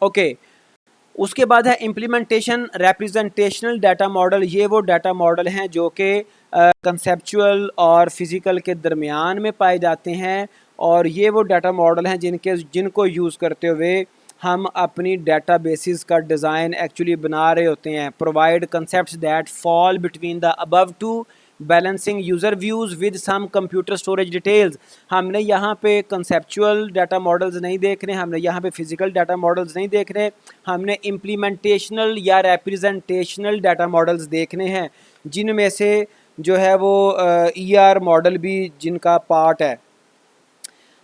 ओके, उसके बाद है इम्प्लीमेंटेशन रिप्रेजेंटेशनल डाटा मॉडल। ये वो डाटा मॉडल हैं जो कि कंसेप्चुअल और फिज़िकल के दरमियान में पाए जाते हैं, और ये वो डाटा मॉडल हैं जिनको यूज़ करते हुए हम अपनी डाटा बेसिस का डिज़ाइन एक्चुअली बना रहे होते हैं। Provide concepts that fall between the above two, balancing user views with some computer storage details. हमने यहाँ पे कंसेप्चुअल डाटा मॉडल्स नहीं देख रहे, हमने यहाँ पे फिज़िकल डाटा मॉडल्स नहीं देख रहे, हमने इम्प्लीमेंटेशनल या रिप्रेजेंटेशनल डाटा मॉडल्स देखने हैं, जिनमें से जो है वो ER मॉडल भी जिनका पार्ट है।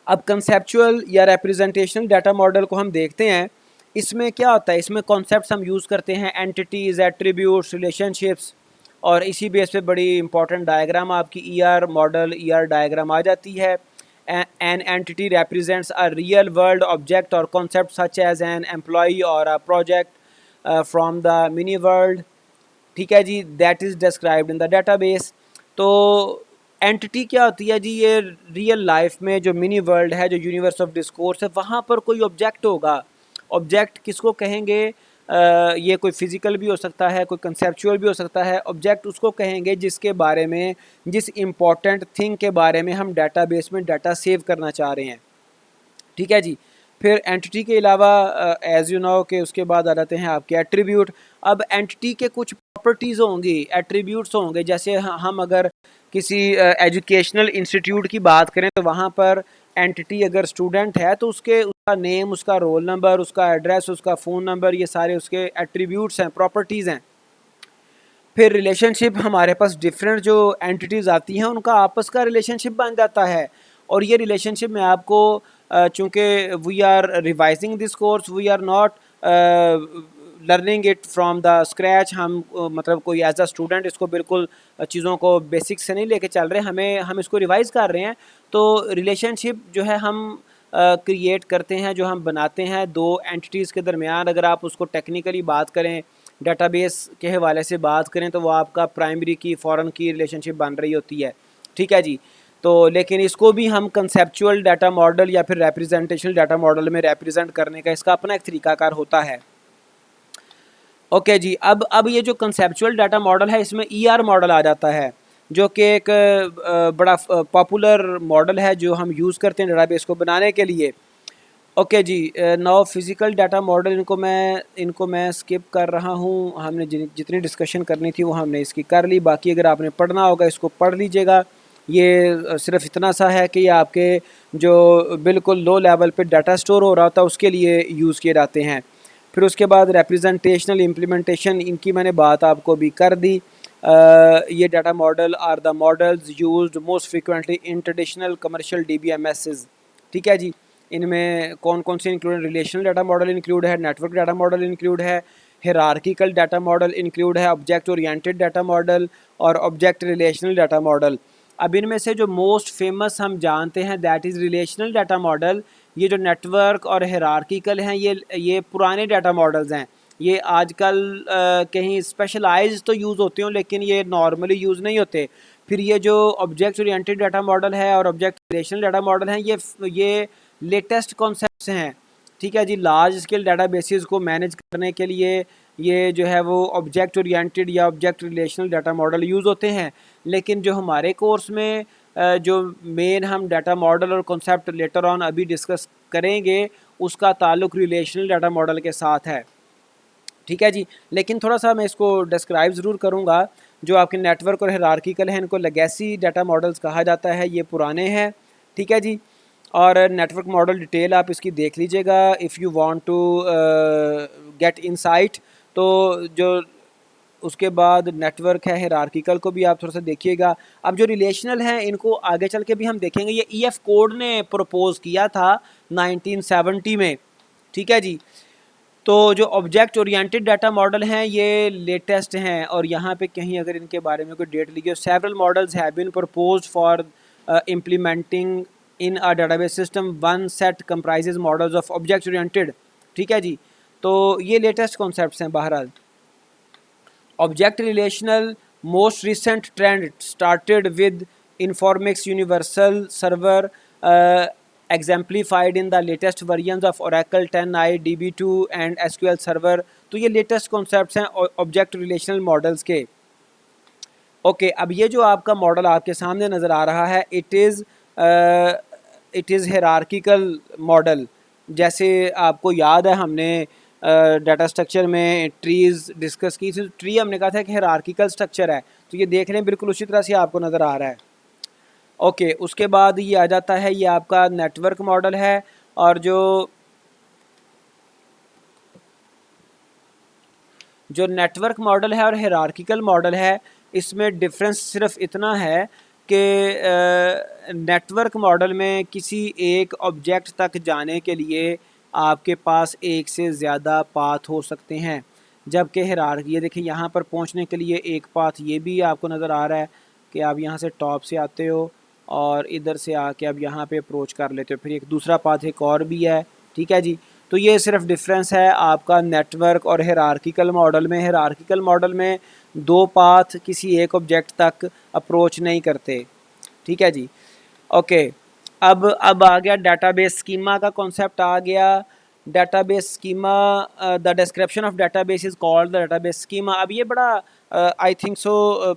अब कंसेप्चुअल या रिप्रेजेंटेशनल डाटा मॉडल को हम देखते हैं। इसमें क्या होता है, इसमें कॉन्सेप्ट्स हम यूज़ करते हैं, एंटिटीज़, एट्रीब्यूट्स, रिलेशनशिप्स, और इसी बेस पे बड़ी इंपॉर्टेंट डायग्राम आपकी ER मॉडल, ER डायग्राम आ जाती है। An entity represents a real world object or concept such as an employee or a project from the mini world। ठीक है जी, that is described in the database. तो entity क्या होती है जी, ये रियल लाइफ में जो मिनी वर्ल्ड है, जो यूनिवर्स ऑफ डिस्कोर्स है, वहाँ पर कोई ऑब्जेक्ट होगा। ऑब्जेक्ट किसको कहेंगे, ये कोई फिज़िकल भी हो सकता है, कोई कंसेप्चुअल भी हो सकता है। ऑब्जेक्ट उसको कहेंगे जिसके बारे में, जिस इम्पॉर्टेंट थिंग के बारे में हम डाटाबेस में डाटा सेव करना चाह रहे हैं। ठीक है जी, फिर एंटिटी के अलावा एज़ यू नो के उसके बाद आ जाते हैं आपके एट्रीब्यूट। अब एंटिटी के कुछ प्रॉपर्टीज़ होंगी, एट्रीब्यूट्स होंगे। जैसे हम अगर किसी एजुकेशनल इंस्टीट्यूट की बात करें तो वहाँ पर एंटिटी अगर स्टूडेंट है तो उसका नेम, उसका रोल नंबर, उसका एड्रेस, उसका फ़ोन नंबर, ये सारे उसके एट्रीब्यूट्स हैं, प्रॉपर्टीज़ हैं। फिर रिलेशनशिप, हमारे पास डिफरेंट जो एंटिटीज़ आती हैं उनका आपस का रिलेशनशिप बन जाता है, और ये रिलेशनशिप मैं आपको चूँकि we are revising this course, we are not learning it from the scratch. हम मतलब कोई एज अ स्टूडेंट इसको बिल्कुल चीज़ों को बेसिक से नहीं लेके चल रहे, हम इसको रिवाइज़ कर रहे हैं। तो रिलेशनशिप जो है हम क्रिएट करते हैं, जो हम बनाते हैं दो एंटिटीज़ के दरमियान। अगर आप उसको टेक्निकली बात करें, डेटाबेस के हवाले से बात करें, तो वो आपका प्राइमरी की फ़ॉरेन की रिलेशनशिप बन रही होती है, ठीक है जी। तो लेकिन इसको भी हम कंसेप्चुअल डाटा मॉडल या फिर रिप्रेजेंटेशनल डाटा मॉडल में रिप्रेजेंट करने का इसका अपना एक तरीकाकार होता है। ओके जी, अब ये जो कंसेप्चुअल डाटा मॉडल है, इसमें ईआर मॉडल आ जाता है, जो कि एक बड़ा पॉपुलर मॉडल है जो हम यूज़ करते हैं डेटाबेस को बनाने के लिए। ओके जी, नाउ फिज़िकल डाटा मॉडल इनको मैं स्किप कर रहा हूँ। हमने जितनी डिस्कशन करनी थी वो हमने इसकी कर ली। बाकी अगर आपने पढ़ना होगा इसको पढ़ लीजिएगा। ये सिर्फ इतना सा है कि ये आपके जो बिल्कुल लो लेवल पे डाटा स्टोर हो रहा था उसके लिए यूज़ किए जाते हैं। फिर उसके बाद रिप्रेजेंटेशनल इम्प्लीमेंटेशन, इनकी मैंने बात आपको भी कर दी। ये data model are the models used most frequently in traditional commercial DBMSes, ठीक है जी। इनमें कौन कौन से include, relational data model include है, नेटवर्क डाटा मॉडल इंक्लूड है, हिरार्किकल डाटा मॉडल इंक्लूड है, ऑब्जेक्ट ओरिएंटेड डाटा मॉडल और ऑब्जेक्ट रिलेशनल डाटा मॉडल। अब इनमें से जो मोस्ट फेमस हम जानते हैं that is relational data model. ये जो नेटवर्क और हिरार्किकल हैं, ये पुराने डाटा मॉडल्स हैं। ये आजकल कहीं स्पेशलाइज तो यूज़ होते हो, लेकिन ये नॉर्मली यूज़ नहीं होते। फिर ये जो ऑब्जेक्ट ओरिएंटेड डाटा मॉडल है और ऑब्जेक्ट रिलेशनल डाटा मॉडल हैं, ये लेटेस्ट कॉन्सेप्ट्स हैं, ठीक है जी। लार्ज स्केल डाटाबेसेस को मैनेज करने के लिए ये जो है वो ऑब्जेक्ट ओरिएंटेड या object relational data model use होते हैं। लेकिन जो हमारे कोर्स में जो मेन हम डाटा मॉडल और कॉन्सेप्ट लेटर ऑन अभी डिस्कस करेंगे, उसका ताल्लुक रिलेशनल डाटा मॉडल के साथ है, ठीक है जी। लेकिन थोड़ा सा मैं इसको डिस्क्राइब ज़रूर करूँगा। जो आपके नेटवर्क और हिरार्किकल हैं, इनको लेगेसी डाटा मॉडल्स कहा जाता है, ये पुराने हैं, ठीक है जी। और नेटवर्क मॉडल डिटेल आप इसकी देख लीजिएगा if you want to get insight. तो जो उसके बाद नेटवर्क है, हिरार्किकल को भी आप थोड़ा सा देखिएगा। अब जो रिलेशनल हैं, इनको आगे चल के भी हम देखेंगे। ये ईएफ कोड ने प्रपोज किया था 1970 में, ठीक है जी। तो जो ऑब्जेक्ट ओरिएंटेड डाटा मॉडल हैं, ये लेटेस्ट हैं, और यहाँ पे कहीं अगर इनके बारे में कोई डेट लिखी हो, several models have been proposed for implementing in a database system, one set comprises models of object oriented, ठीक है जी। तो ये लेटेस्ट कॉन्सेप्ट्स हैं। बहरहाल object relational most recent trend started with Informix Universal Server exemplified in the latest versions of Oracle 10i, DB2 and SQL Server। तो ये latest concepts हैं ऑब्जेक्ट रिलेशनल मॉडल्स के। ओके, अब ये जो आपका मॉडल आपके सामने नज़र आ रहा है, इट इज़ हिरार्किकल मॉडल। जैसे आपको याद है, हमने डाटा स्ट्रक्चर में ट्रीज़ डिस्कस की थी। ट्री हमने कहा था कि हिरार्किकल स्ट्रक्चर है, तो ये देख लें बिल्कुल उसी तरह से आपको नज़र आ रहा है। ओके, उसके बाद ये आ जाता है, ये आपका नेटवर्क मॉडल है। और जो नेटवर्क मॉडल है और हिरार्किकल मॉडल है, इसमें डिफरेंस सिर्फ इतना है कि नेटवर्क मॉडल में किसी एक ऑब्जेक्ट तक जाने के लिए आपके पास एक से ज़्यादा पाथ हो सकते हैं, जबकि हिरार्की, ये देखिए यहाँ पर पहुँचने के लिए एक पाथ ये भी आपको नज़र आ रहा है कि आप यहाँ से टॉप से आते हो और इधर से आके अब यहाँ पे अप्रोच कर लेते हो। फिर एक दूसरा पाथ एक और भी है, ठीक है जी। तो ये सिर्फ डिफरेंस है आपका नेटवर्क और हिरार्किकल मॉडल में। हिरार्किकल मॉडल में दो पाथ किसी एक ऑब्जेक्ट तक अप्रोच नहीं करते, ठीक है जी। ओके, अब आ गया डाटाबेस स्कीमा का कॉन्सेप्ट आ गया। Database schema, the description of database is called the database schema. अब ये बड़ा आई थिंक सो,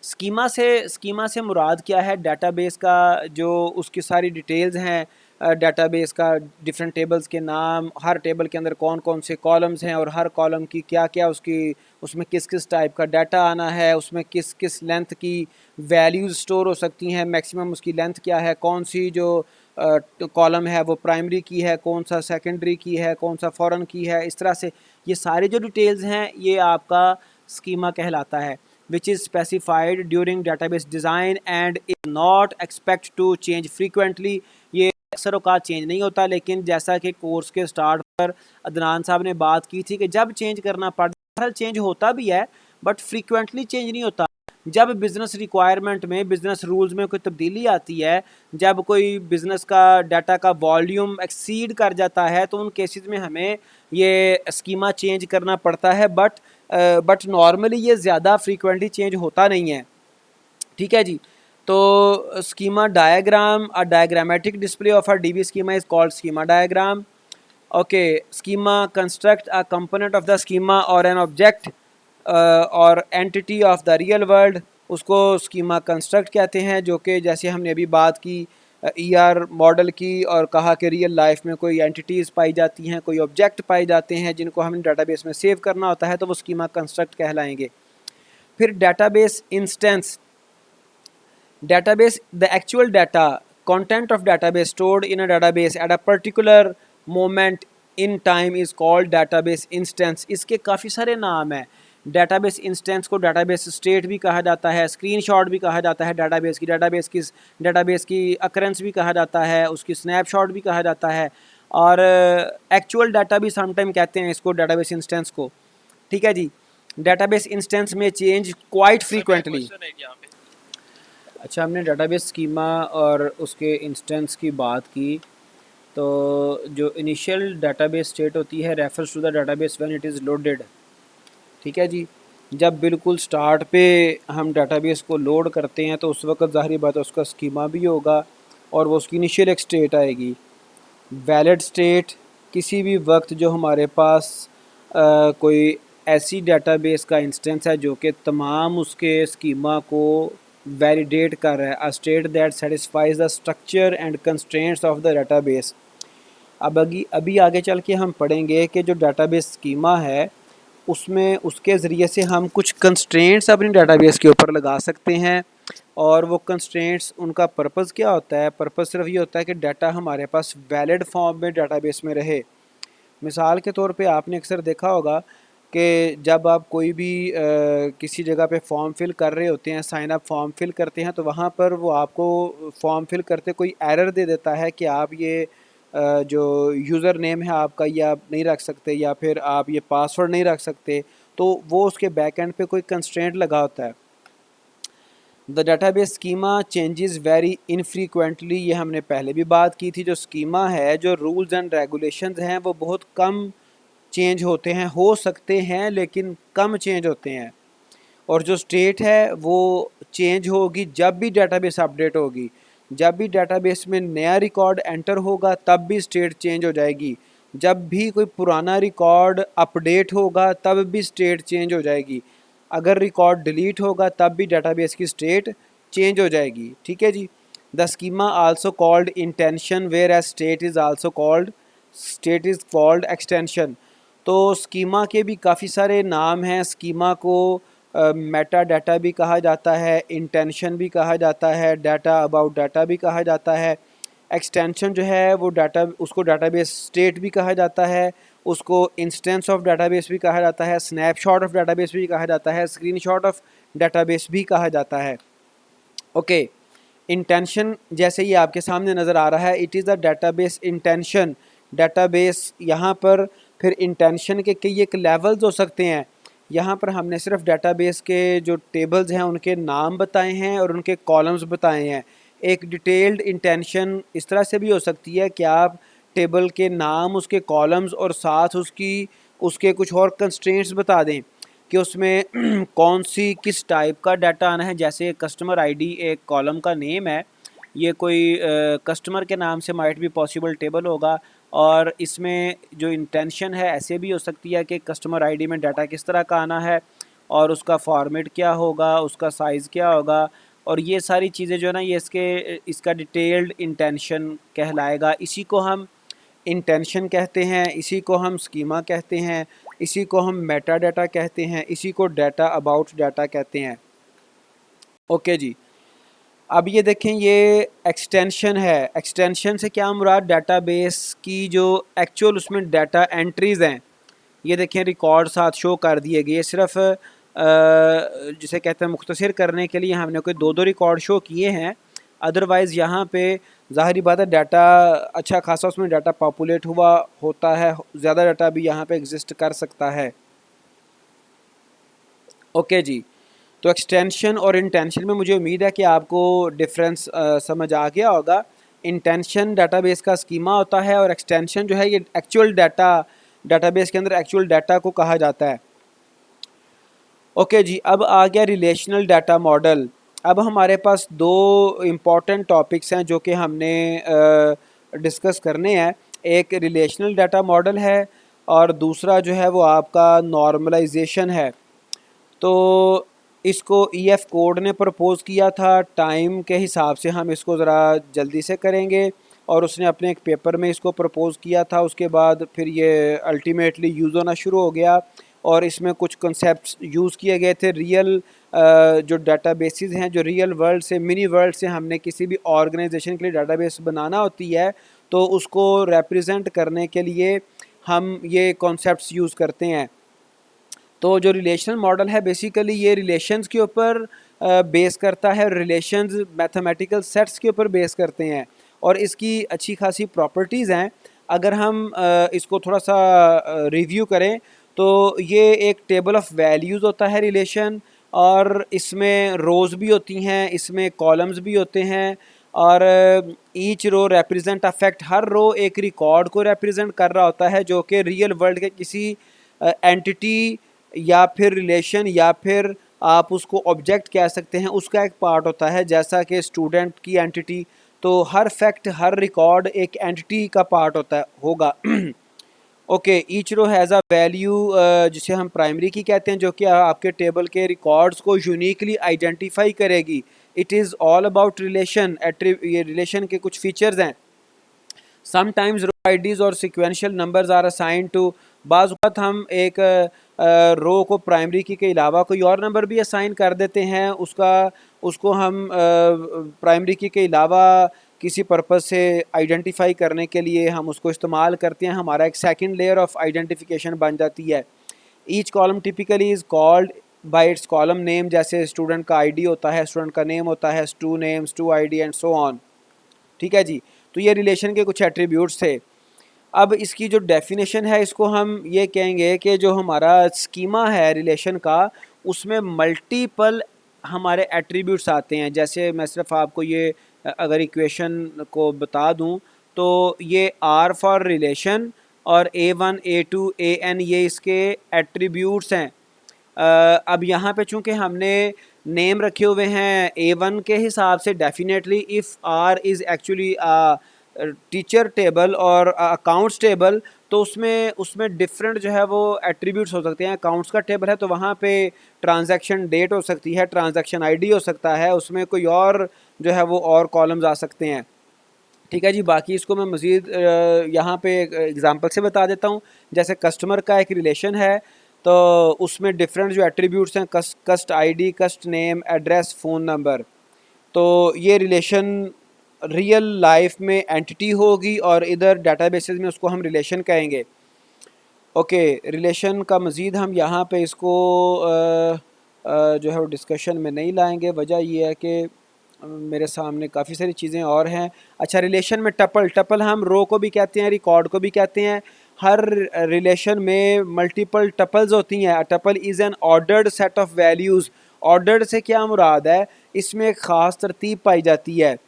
स्कीमा से मुराद क्या है? डाटाबेस का जो उसकी सारी डिटेल्स हैं, डाटाबेस का डिफरेंट टेबल्स के नाम, हर टेबल के अंदर कौन कौन से कॉलम्स हैं और हर कॉलम की क्या क्या उसमें किस किस टाइप का डाटा आना है, उसमें किस किस लेंथ की वैल्यूज़ स्टोर हो सकती हैं, मैक्सिमम उसकी लेंथ क्या है, कौन सी जो कॉलम है वो प्राइमरी की है, कौन सा सेकेंडरी की है, कौन सा फॉरेन की है। इस तरह से ये सारी जो डिटेल्स हैं, ये आपका स्कीमा कहलाता है, which is specified during database design and is not expect to change frequently। ये अक्सर औकात चेंज नहीं होता, लेकिन जैसा कि कोर्स के स्टार्ट पर अदनान साहब ने बात की थी कि जब चेंज करना पड़ता है, चेंज होता भी है बट फ्रीक्वेंटली चेंज नहीं होता। जब बिज़नेस रिक्वायरमेंट में, बिज़नेस रूल्स में कोई तब्दीली आती है, जब कोई बिज़नेस का डाटा का वॉल्यूम एक्सीड कर जाता है, तो उन केसेस में हमें ये स्कीमा चेंज करना पड़ता है। बट नॉर्मली ये ज़्यादा फ्रीक्वेंटली चेंज होता नहीं है। ठीक है जी। तो schema diagram, a diagrammatic display of a dB schema is called schema diagram. Okay, schema construct a component of the schema और एन ऑब्जेक्ट और entity of the real world, उसको स्कीमा कंस्ट्रक्ट कहते हैं, जो कि जैसे हमने अभी बात की ईआर मॉडल की, और कहा कि रियल लाइफ में कोई एंटिटीज़ पाई जाती हैं, कोई ऑब्जेक्ट पाए जाते हैं जिनको हमने डाटाबेस में सेव करना होता है, तो वो स्कीमा कंस्ट्रक्ट कहलाएंगे। फिर database instance, database, the actual data content of database stored in a database at a particular moment in time is called database instance। इसके काफ़ी सारे नाम हैं। database instance को database state भी कहा जाता है, screenshot भी कहा जाता है, database की occurrence भी कहा जाता है, उसकी snapshot भी कहा जाता है, और actual data भी sometime कहते हैं इसको, database instance को। ठीक है जी। database instance में change quite frequently। अच्छा, हमने डाटाबेस स्कीमा और उसके इंस्टेंस की बात की। तो जो इनिशियल डाटाबेस स्टेट होती है refers to the database when it is loaded. ठीक है जी। जब बिल्कुल स्टार्ट पे हम डाटाबेस को लोड करते हैं तो उस वक्त ज़ाहिर बात है उसका स्कीमा भी होगा और वो उसकी इनिशियल एक स्टेट आएगी। वैलिड स्टेट, किसी भी वक्त जो हमारे पास कोई ऐसी डाटाबेस का इंस्टेंस है जो कि तमाम उसके स्कीमा को वैलिडेट कर रहा है, a state that satisfies the structure and constraints of the database. अब अभी आगे चल के हम पढ़ेंगे कि जो डाटाबेस स्कीमा है उसमें उसके ज़रिए से हम कुछ कंस्ट्रेंट्स अपनी डाटाबेस के ऊपर लगा सकते हैं, और वो कंस्ट्रेंट्स, उनका पर्पज़ क्या होता है? पर्पज़ सिर्फ ये होता है कि डाटा हमारे पास वैलिड फॉर्म में डाटाबेस में रहे। मिसाल के तौर पे आपने अक्सर देखा होगा कि जब आप कोई भी किसी जगह पे फॉर्म फिल कर रहे होते हैं, साइन अप फॉर्म फिल करते हैं, तो वहाँ पर वो आपको फॉर्म फिल करते कोई एरर दे देता है कि आप ये जो यूज़र नेम है आपका ये आप नहीं रख सकते, या फिर आप ये पासवर्ड नहीं रख सकते, तो वो उसके बैक एंड पे कोई कंस्ट्रेंट लगा होता है। The database schema changes very infrequently, ये हमने पहले भी बात की थी। जो स्कीमा है, जो रूल्स एंड रेगुलेशंस हैं, वो बहुत कम चेंज होते हैं, हो सकते हैं लेकिन कम चेंज होते हैं। और जो स्टेट है वो चेंज होगी जब भी डाटाबेस अपडेट होगी। जब भी डाटाबेस में नया रिकॉर्ड एंटर होगा तब भी स्टेट चेंज हो जाएगी। जब भी कोई पुराना रिकॉर्ड अपडेट होगा तब भी स्टेट चेंज हो जाएगी। अगर रिकॉर्ड डिलीट होगा तब भी डाटाबेस की स्टेट चेंज हो जाएगी। ठीक है जी। The schema also called intension whereas state is called extension. तो स्कीमा के भी काफ़ी सारे नाम हैं। स्कीमा को मेटा डाटा भी कहा जाता है, इंटेंशन भी कहा जाता है, डाटा अबाउट डाटा भी कहा जाता है। एक्सटेंशन जो है वो डाटा, उसको डाटाबेस स्टेट भी कहा जाता है, उसको इंस्टेंस ऑफ डाटाबेस भी कहा जाता है, स्नैपशॉट ऑफ डाटाबेस भी कहा जाता है, स्क्रीनशॉट ऑफ डाटाबेस भी कहा जाता है। ओके, इंटेंशन जैसे ये आपके सामने नज़र आ रहा है, it is the database intention. Database यहाँ पर फिर इंटेंशन के कई एक लेवल्स हो सकते हैं। यहाँ पर हमने सिर्फ डाटाबेस के जो टेबल्स हैं उनके नाम बताए हैं और उनके कॉलम्स बताए हैं। एक डिटेल्ड इंटेंशन इस तरह से भी हो सकती है कि आप टेबल के नाम, उसके कॉलम्स और साथ उसके कुछ और कंस्ट्रेंट्स बता दें कि उसमें कौन सी किस टाइप का डाटा आना है। जैसे कस्टमर आईडी एक कॉलम का नेम है, ये कोई कस्टमर के नाम से माइट भी पॉसिबल टेबल होगा, और इसमें जो इंटेंशन है ऐसे भी हो सकती है कि कस्टमर आईडी में डाटा किस तरह का आना है और उसका फॉर्मेट क्या होगा, उसका साइज़ क्या होगा, और ये सारी चीज़ें जो है ना, ये इसका डिटेल्ड इंटेंशन कहलाएगा। इसी को हम इंटेंशन कहते हैं, इसी को हम स्कीमा कहते हैं, इसी को हम मेटा डाटा कहते हैं, इसी को डाटा अबाउट डाटा कहते हैं। ओके जी। अब ये देखें, ये एक्सटेंशन है। एक्सटेंशन से क्या मुराद? डाटाबेस की जो एक्चुअल उसमें डाटा एंट्रीज़ हैं, ये देखें रिकॉर्ड साथ शो कर दिए गए। सिर्फ जिसे कहते हैं मुख्तसर करने के लिए हमने कोई दो रिकॉर्ड शो किए हैं, अदरवाइज़ यहाँ पे ज़ाहिरी बात है डाटा अच्छा खासा उसमें डाटा पॉपुलेट हुआ होता है, ज़्यादा डाटा भी यहाँ पे एग्जिस्ट कर सकता है। ओके जी। तो एक्सटेंशन और इंटेंशन में मुझे उम्मीद है कि आपको डिफरेंस समझ आ गया होगा। इंटेंशन डाटाबेस का स्कीमा होता है और एक्सटेंशन जो है ये एक्चुअल डाटाबेस के अंदर एक्चुअल डाटा को कहा जाता है। ओके जी, अब आ गया रिलेशनल डाटा मॉडल। अब हमारे पास दो इम्पॉर्टेंट टॉपिक्स हैं जो कि हमने डिस्कस करने हैं। एक रिलेशनल डाटा मॉडल है और दूसरा जो है वो आपका नॉर्मलाइजेशन है। तो इसको ईएफ कोड ने प्रपोज़ किया था। टाइम के हिसाब से हम इसको ज़रा जल्दी से करेंगे और उसने अपने एक पेपर में इसको प्रपोज़ किया था। उसके बाद फिर ये अल्टीमेटली यूज़ होना शुरू हो गया और इसमें कुछ कॉन्सेप्ट्स यूज़ किए गए थे। रियल जो डाटाबेसेस हैं, जो रियल वर्ल्ड से, मिनी वर्ल्ड से हमने किसी भी ऑर्गेनाइजेशन के लिए डाटाबेस बनाना होती है तो उसको रिप्रेजेंट करने के लिए हम ये कॉन्सेप्ट्स यूज़ करते हैं। तो जो रिलेशनल मॉडल है बेसिकली ये रिलेशंस के ऊपर बेस करता है, रिलेशंस मैथमेटिकल सेट्स के ऊपर बेस करते हैं और इसकी अच्छी खासी प्रॉपर्टीज़ हैं। अगर हम इसको थोड़ा सा रिव्यू करें तो ये एक टेबल ऑफ वैल्यूज़ होता है रिलेशन, और इसमें रोज़ भी होती हैं, इसमें कॉलम्स भी होते हैं, और each row represent a fact. हर रो एक रिकॉर्ड को रिप्रेजेंट कर रहा होता है जो कि रियल वर्ल्ड के किसी एंटिटी या फिर रिलेशन या फिर आप उसको ऑब्जेक्ट कह सकते हैं, उसका एक पार्ट होता है। जैसा कि स्टूडेंट की एंटिटी, तो हर फैक्ट, हर रिकॉर्ड एक एंटिटी का पार्ट होगा। Okay, each row has a value जिसे हम प्राइमरी की कहते हैं, जो कि आपके टेबल के रिकॉर्ड्स को यूनिकली आइडेंटिफाई करेगी। It is all about relation. ये रिलेशन के कुछ फीचर्स हैं। समटाइम्स रो आईडीज़ और sequential numbers are assign to. बाज़ वक़्त हम एक रो को प्राइमरी की के अलावा कोई और नंबर भी असाइन कर देते हैं, उसको हम प्राइमरी की के अलावा किसी पर्पज़ से आइडेंटिफाई करने के लिए हम उसको इस्तेमाल करते हैं। हमारा एक सेकंड लेयर ऑफ आइडेंटिफिकेशन बन जाती है। Each column typically is called by its column name. जैसे स्टूडेंट का आईडी होता है, स्टूडेंट का नेम होता है, stu name, stu ID and so on. ठीक है जी, तो ये रिलेशन के कुछ एट्रीब्यूट्स थे। अब इसकी जो डेफिनेशन है, इसको हम ये कहेंगे कि जो हमारा स्कीमा है रिलेशन का, उसमें मल्टीपल हमारे एट्रीब्यूट्स आते हैं। जैसे मैं सिर्फ आपको ये अगर इक्वेशन को बता दूं तो ये आर फॉर रिलेशन और A1 A2 AN ये इसके एट्रीब्यूट्स हैं। अब यहाँ पे चूँकि हमने नेम रखे हुए हैं A1 के हिसाब से, definitely if R is actually teacher table और अकाउंट्स टेबल, तो उसमें डिफरेंट जो है वो एट्रीब्यूट्स हो सकते हैं। अकाउंट्स का टेबल है तो वहाँ पे ट्रांजैक्शन डेट हो सकती है, ट्रांजैक्शन आईडी हो सकता है, उसमें कोई और जो है वो और कॉलम्स आ सकते हैं। ठीक है जी, बाकी इसको मैं मज़ीद यहाँ पे एग्जांपल से बता देता हूँ। जैसे कस्टमर का एक रिलेशन है तो उसमें डिफरेंट जो एट्रीब्यूट्स हैं, कस्ट आईडी, कस्ट नेम, एड्रेस, फ़ोन नंबर। तो ये रिलेशन रियल लाइफ में एंटिटी होगी और इधर डाटाबेसेस में उसको हम रिलेशन कहेंगे। ओके, रिलेशन का मज़ीद हम यहाँ पे इसको जो है वो डिस्कशन में नहीं लाएंगे। वजह ये है कि मेरे सामने काफ़ी सारी चीज़ें और हैं। अच्छा, रिलेशन में टपल हम रो को भी कहते हैं, रिकॉर्ड को भी कहते हैं। हर रिलेशन में मल्टीपल टपल्स होती हैं। Tuple is an ordered set of values. Ordered से क्या मुराद है, इसमें एक ख़ास तरतीब पाई जाती है।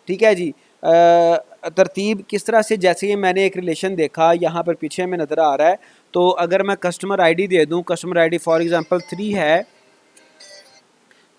ठीक है जी, तरतीब किस तरह से, जैसे ये मैंने एक रिलेशन देखा यहाँ पर पीछे में नज़र आ रहा है, तो अगर मैं कस्टमर आईडी दे दूँ, कस्टमर आईडी फॉर एग्ज़ाम्पल 3 है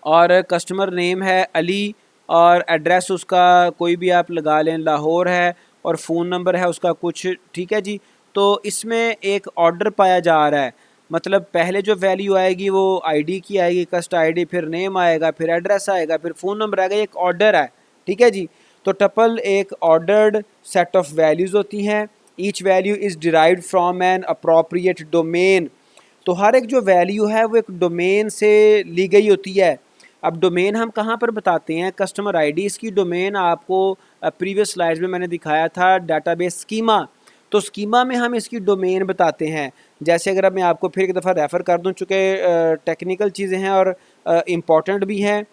और कस्टमर नेम है अली और एड्रेस उसका कोई भी आप लगा लें, लाहौर है, और फ़ोन नंबर है उसका कुछ। ठीक है जी, तो इसमें एक ऑर्डर पाया जा रहा है। मतलब पहले जो वैल्यू आएगी वो आईडी की आएगी, कस्ट आईडी, फिर नेम आएगा, फिर एड्रेस आएगा, फिर फ़ोन नंबर आएगा। एक ऑर्डर है। ठीक है जी, तो टपल एक ऑर्डर्ड सेट ऑफ वैल्यूज़ होती हैं। Each value is derived from an appropriate domain. तो हर एक जो वैल्यू है वो एक डोमेन से ली गई होती है। अब डोमेन हम कहाँ पर बताते हैं, कस्टमर आईडी इसकी डोमेन आपको प्रीवियस स्लाइड्स में मैंने दिखाया था, डाटाबेस स्कीमा। तो स्कीमा में हम इसकी डोमेन बताते हैं। जैसे अगर अब मैं आपको फिर एक दफ़ा रेफ़र कर दूं, चूँकि टेक्निकल चीज़ें हैं और इम्पॉर्टेंट भी हैं।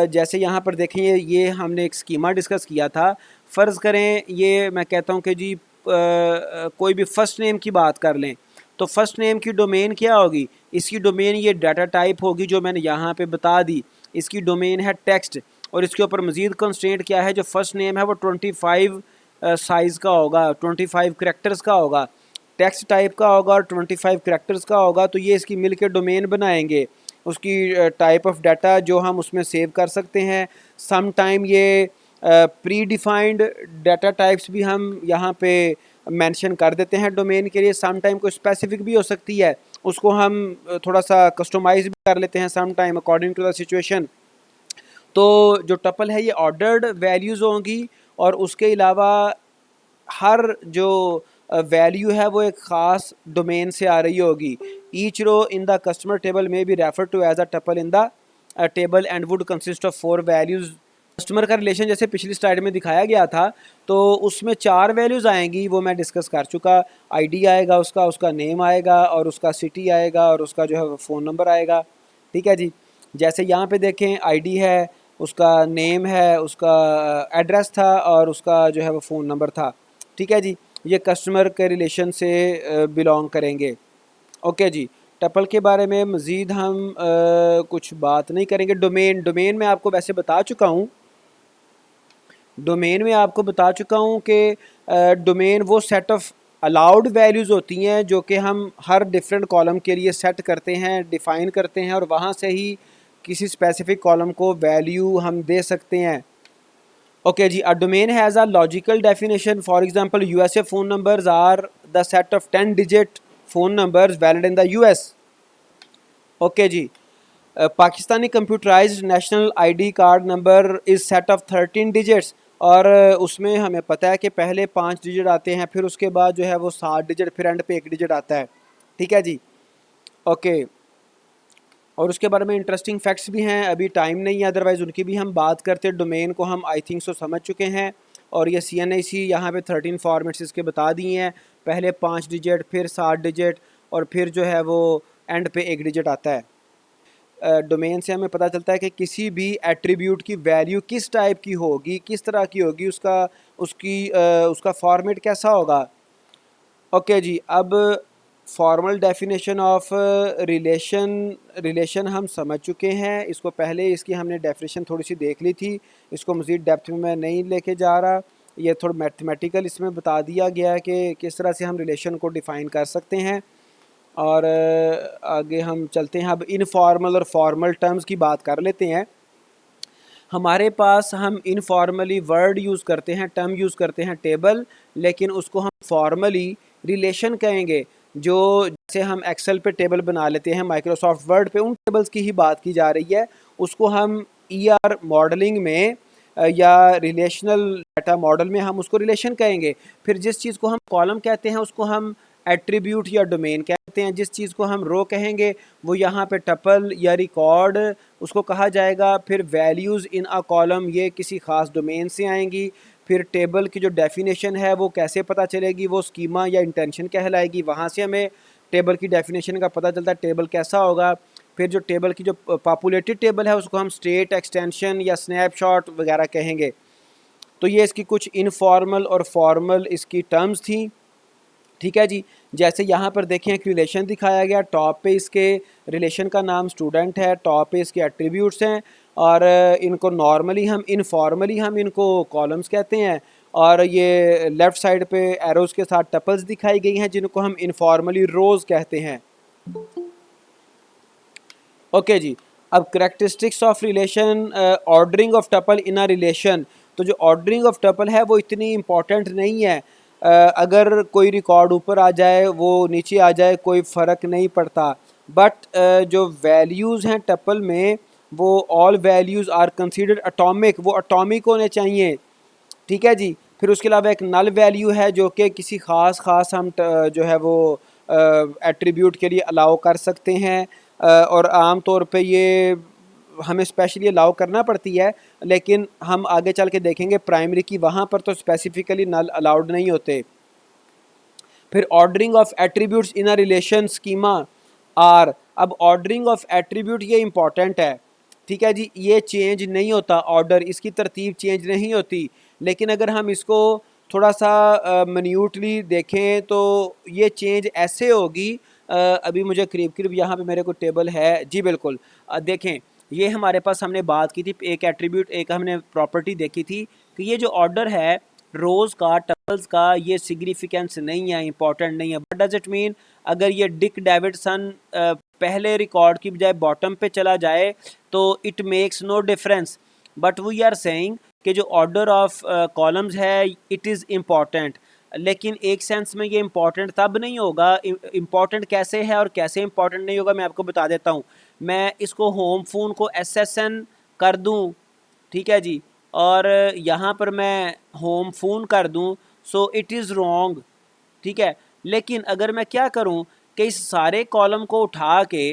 जैसे यहाँ पर देखें, ये हमने एक स्कीमा डिस्कस किया था। फ़र्ज़ करें ये मैं कहता हूँ कि जी कोई भी फ़र्स्ट नेम की बात कर लें, तो फर्स्ट नेम की डोमेन क्या होगी, इसकी डोमेन ये डाटा टाइप होगी जो मैंने यहाँ पे बता दी, इसकी डोमेन है टेक्स्ट, और इसके ऊपर मज़ीद कंस्ट्रेंट क्या है, जो फर्स्ट नेम है वो 25 साइज़ का होगा, 25 करैक्टर्स का होगा, टेक्स्ट टाइप का होगा और 25 करैक्टर्स का होगा। तो ये इसकी मिल के डोमेन बनाएंगे, उसकी टाइप ऑफ डाटा जो हम उसमें सेव कर सकते हैं। सम टाइम ये प्री डिफाइंड डाटा टाइप्स भी हम यहाँ पे मेंशन कर देते हैं डोमेन के लिए। सम टाइम कोई स्पेसिफिक भी हो सकती है, उसको हम थोड़ा सा कस्टमाइज भी कर लेते हैं some time according to the situation. तो जो टपल है ये ऑर्डर्ड वैल्यूज़ होंगी, और उसके अलावा हर जो वैल्यू है वो एक ख़ास डोमेन से आ रही होगी। Each row in the customer table में be refer to as a tuple in the table and would consist of 4 values. Customer का रिलेशन जैसे पिछली स्लाइड में दिखाया गया था, तो उसमें 4 वैल्यूज़ आएंगी, वो मैं डिस्कस कर चुका। आईडी आएगा उसका, उसका नेम आएगा, और उसका सिटी आएगा, और उसका जो है फ़ोन नंबर आएगा। ठीक है जी। जैसे यहाँ पे देखें, आईडी है, उसका नेम है, उसका एड्रेस था, और उसका जो है वो फ़ोन नंबर था। ठीक है जी, ये कस्टमर के रिलेशन से बिलोंग करेंगे। ओके जी। टपल के बारे में मज़ीद हम कुछ बात नहीं करेंगे। डोमेन मैं आपको वैसे बता चुका हूँ, डोमेन में आपको बता चुका हूँ कि डोमेन वो सेट ऑफ अलाउड वैल्यूज़ होती हैं जो कि हम हर डिफरेंट कॉलम के लिए सेट करते हैं, डिफ़ाइन करते हैं, और वहाँ से ही किसी स्पेसिफिक कॉलम को वैल्यू हम दे सकते हैं। ओके जी। A domain has a logical definition, for example USA phone numbers are the set of 10 digit phone numbers valid in the US. Okay जी। Pakistani computerised national ID card number is set of 13 digits, और उसमें हमें पता है कि पहले 5 digit आते हैं, फिर उसके बाद जो है वो 7 डिजिट, फिर एंड पे 1 डिजिट आता है। ठीक है जी। ओके। और उसके बारे में इंटरेस्टिंग फैक्ट्स भी हैं, अभी टाइम नहीं है, अदरवाइज़ उनकी भी हम बात करते। डोमेन को हम आई थिंक सो समझ चुके हैं, और ये CNIC यहाँ पे 13 फॉर्मेट्स इसके बता दिए हैं, पहले 5 डिजिट, फिर 7 डिजिट, और फिर जो है वो एंड पे 1 डिजिट आता है। डोमेन से हमें पता चलता है कि किसी भी एट्रीब्यूट की वैल्यू किस टाइप की होगी, किस तरह की होगी, उसका फॉर्मेट कैसा होगा। ओके जी। अब फॉर्मल डेफिनेशन ऑफ रिलेशन हम समझ चुके हैं, इसको पहले इसकी हमने डेफिनेशन थोड़ी सी देख ली थी, इसको मज़ीद डेप्थ में मैं नहीं लेके जा रहा। ये थोड़ा मैथमेटिकल इसमें बता दिया गया है कि किस तरह से हम रिलेशन को डिफ़ाइन कर सकते हैं। और आगे हम चलते हैं, अब इनफॉर्मल और फॉर्मल टर्म्स की बात कर लेते हैं। हमारे पास हम इनफॉर्मली वर्ड यूज़ करते हैं, टर्म यूज़ करते हैं टेबल, लेकिन उसको हम फॉर्मली रिलेशन कहेंगे। जो जैसे हम एक्सेल पे टेबल बना लेते हैं, माइक्रोसॉफ्ट वर्ड पे उन टेबल्स की ही बात की जा रही है, उसको हम ER मॉडलिंग में या रिलेशनल डाटा मॉडल में हम उसको रिलेशन कहेंगे। फिर जिस चीज़ को हम कॉलम कहते हैं उसको हम एट्रीब्यूट या डोमेन कहते हैं, जिस चीज़ को हम रो कहेंगे वो यहाँ पे टपल या रिकॉर्ड उसको कहा जाएगा। फिर वैल्यूज़ इन अ कॉलम ये किसी ख़ास डोमेन से आएंगी। फिर टेबल की जो डेफिनेशन है वो कैसे पता चलेगी, वो स्कीमा या इंटेंशन कहलाएगी, वहाँ से हमें टेबल की डेफिनेशन का पता चलता है टेबल कैसा होगा। फिर जो टेबल की जो पॉपुलेटेड टेबल है उसको हम स्टेट, एक्सटेंशन या स्नैपशॉट वगैरह कहेंगे। तो ये इसकी कुछ इनफॉर्मल और फॉर्मल इसकी टर्म्स थी। ठीक है जी। जैसे यहाँ पर देखें एक रिलेशन दिखाया गया, टॉप पे इसके रिलेशन का नाम स्टूडेंट है, टॉप पे इसके एट्रीब्यूट्स हैं, और इनको नॉर्मली हम इनफॉर्मली हम इनको कॉलम्स कहते हैं, और ये लेफ़्ट साइड पे एरोज़ के साथ टपल्स दिखाई गई हैं जिनको हम इनफॉर्मली रोज़ कहते हैं। ओके जी। अब characteristics of relation, ordering of tuple in a relation. तो जो ऑर्डरिंग ऑफ टपल है वो इतनी इम्पॉर्टेंट नहीं है। अगर कोई रिकॉर्ड ऊपर आ जाए वो नीचे आ जाए कोई फ़र्क नहीं पड़ता, बट जो वैल्यूज़ हैं टपल में वो all values are considered atomic, वो अटोमिक होने चाहिए। ठीक है जी। फिर उसके अलावा एक नल वैल्यू है जो कि किसी ख़ास हम जो है वो एट्रीब्यूट के लिए अलाउ कर सकते हैं, और आम तौर पे ये हमें स्पेशली अलाउ करना पड़ती है, लेकिन हम आगे चल के देखेंगे प्राइमरी की वहाँ पर तो स्पेसिफिकली नल अलाउड नहीं होते। फिर ordering of attributes in a relation schema are. अब ऑर्डरिंग ऑफ एट्रीब्यूट ये इंपॉर्टेंट है। ठीक है जी। ये चेंज नहीं होता, ऑर्डर इसकी तरतीब चेंज नहीं होती, लेकिन अगर हम इसको थोड़ा सा मिन्यूटली देखें तो ये चेंज ऐसे होगी। अभी मुझे करीब करीब यहाँ पे मेरे को टेबल है जी, बिल्कुल देखें, ये हमारे पास हमने बात की थी, एक एट्रीब्यूट, एक हमने प्रॉपर्टी देखी थी कि ये जो ऑर्डर है रोज़ का, टपल्स का, ये सिग्निफिकेंस नहीं है, इंपॉर्टेंट नहीं है। What does it mean? अगर ये डिक डेविडसन पहले रिकॉर्ड की बजाय बॉटम पे चला जाए तो it makes no difference, but we are saying कि जो ऑर्डर ऑफ कॉलम्स है इट इज़ इम्पॉर्टेंट। लेकिन एक सेंस में ये इम्पॉर्टेंट तब नहीं होगा, इम्पॉर्टेंट कैसे है और कैसे इम्पॉर्टेंट नहीं होगा मैं आपको बता देता हूँ। मैं इसको होम फ़ोन को SSN कर दूँ, ठीक है जी, और यहाँ पर मैं होम फ़ोन कर दूँ, सो इट इज़ रॉन्ग, ठीक है। लेकिन अगर मैं क्या करूँ कि इस सारे कॉलम को उठा के,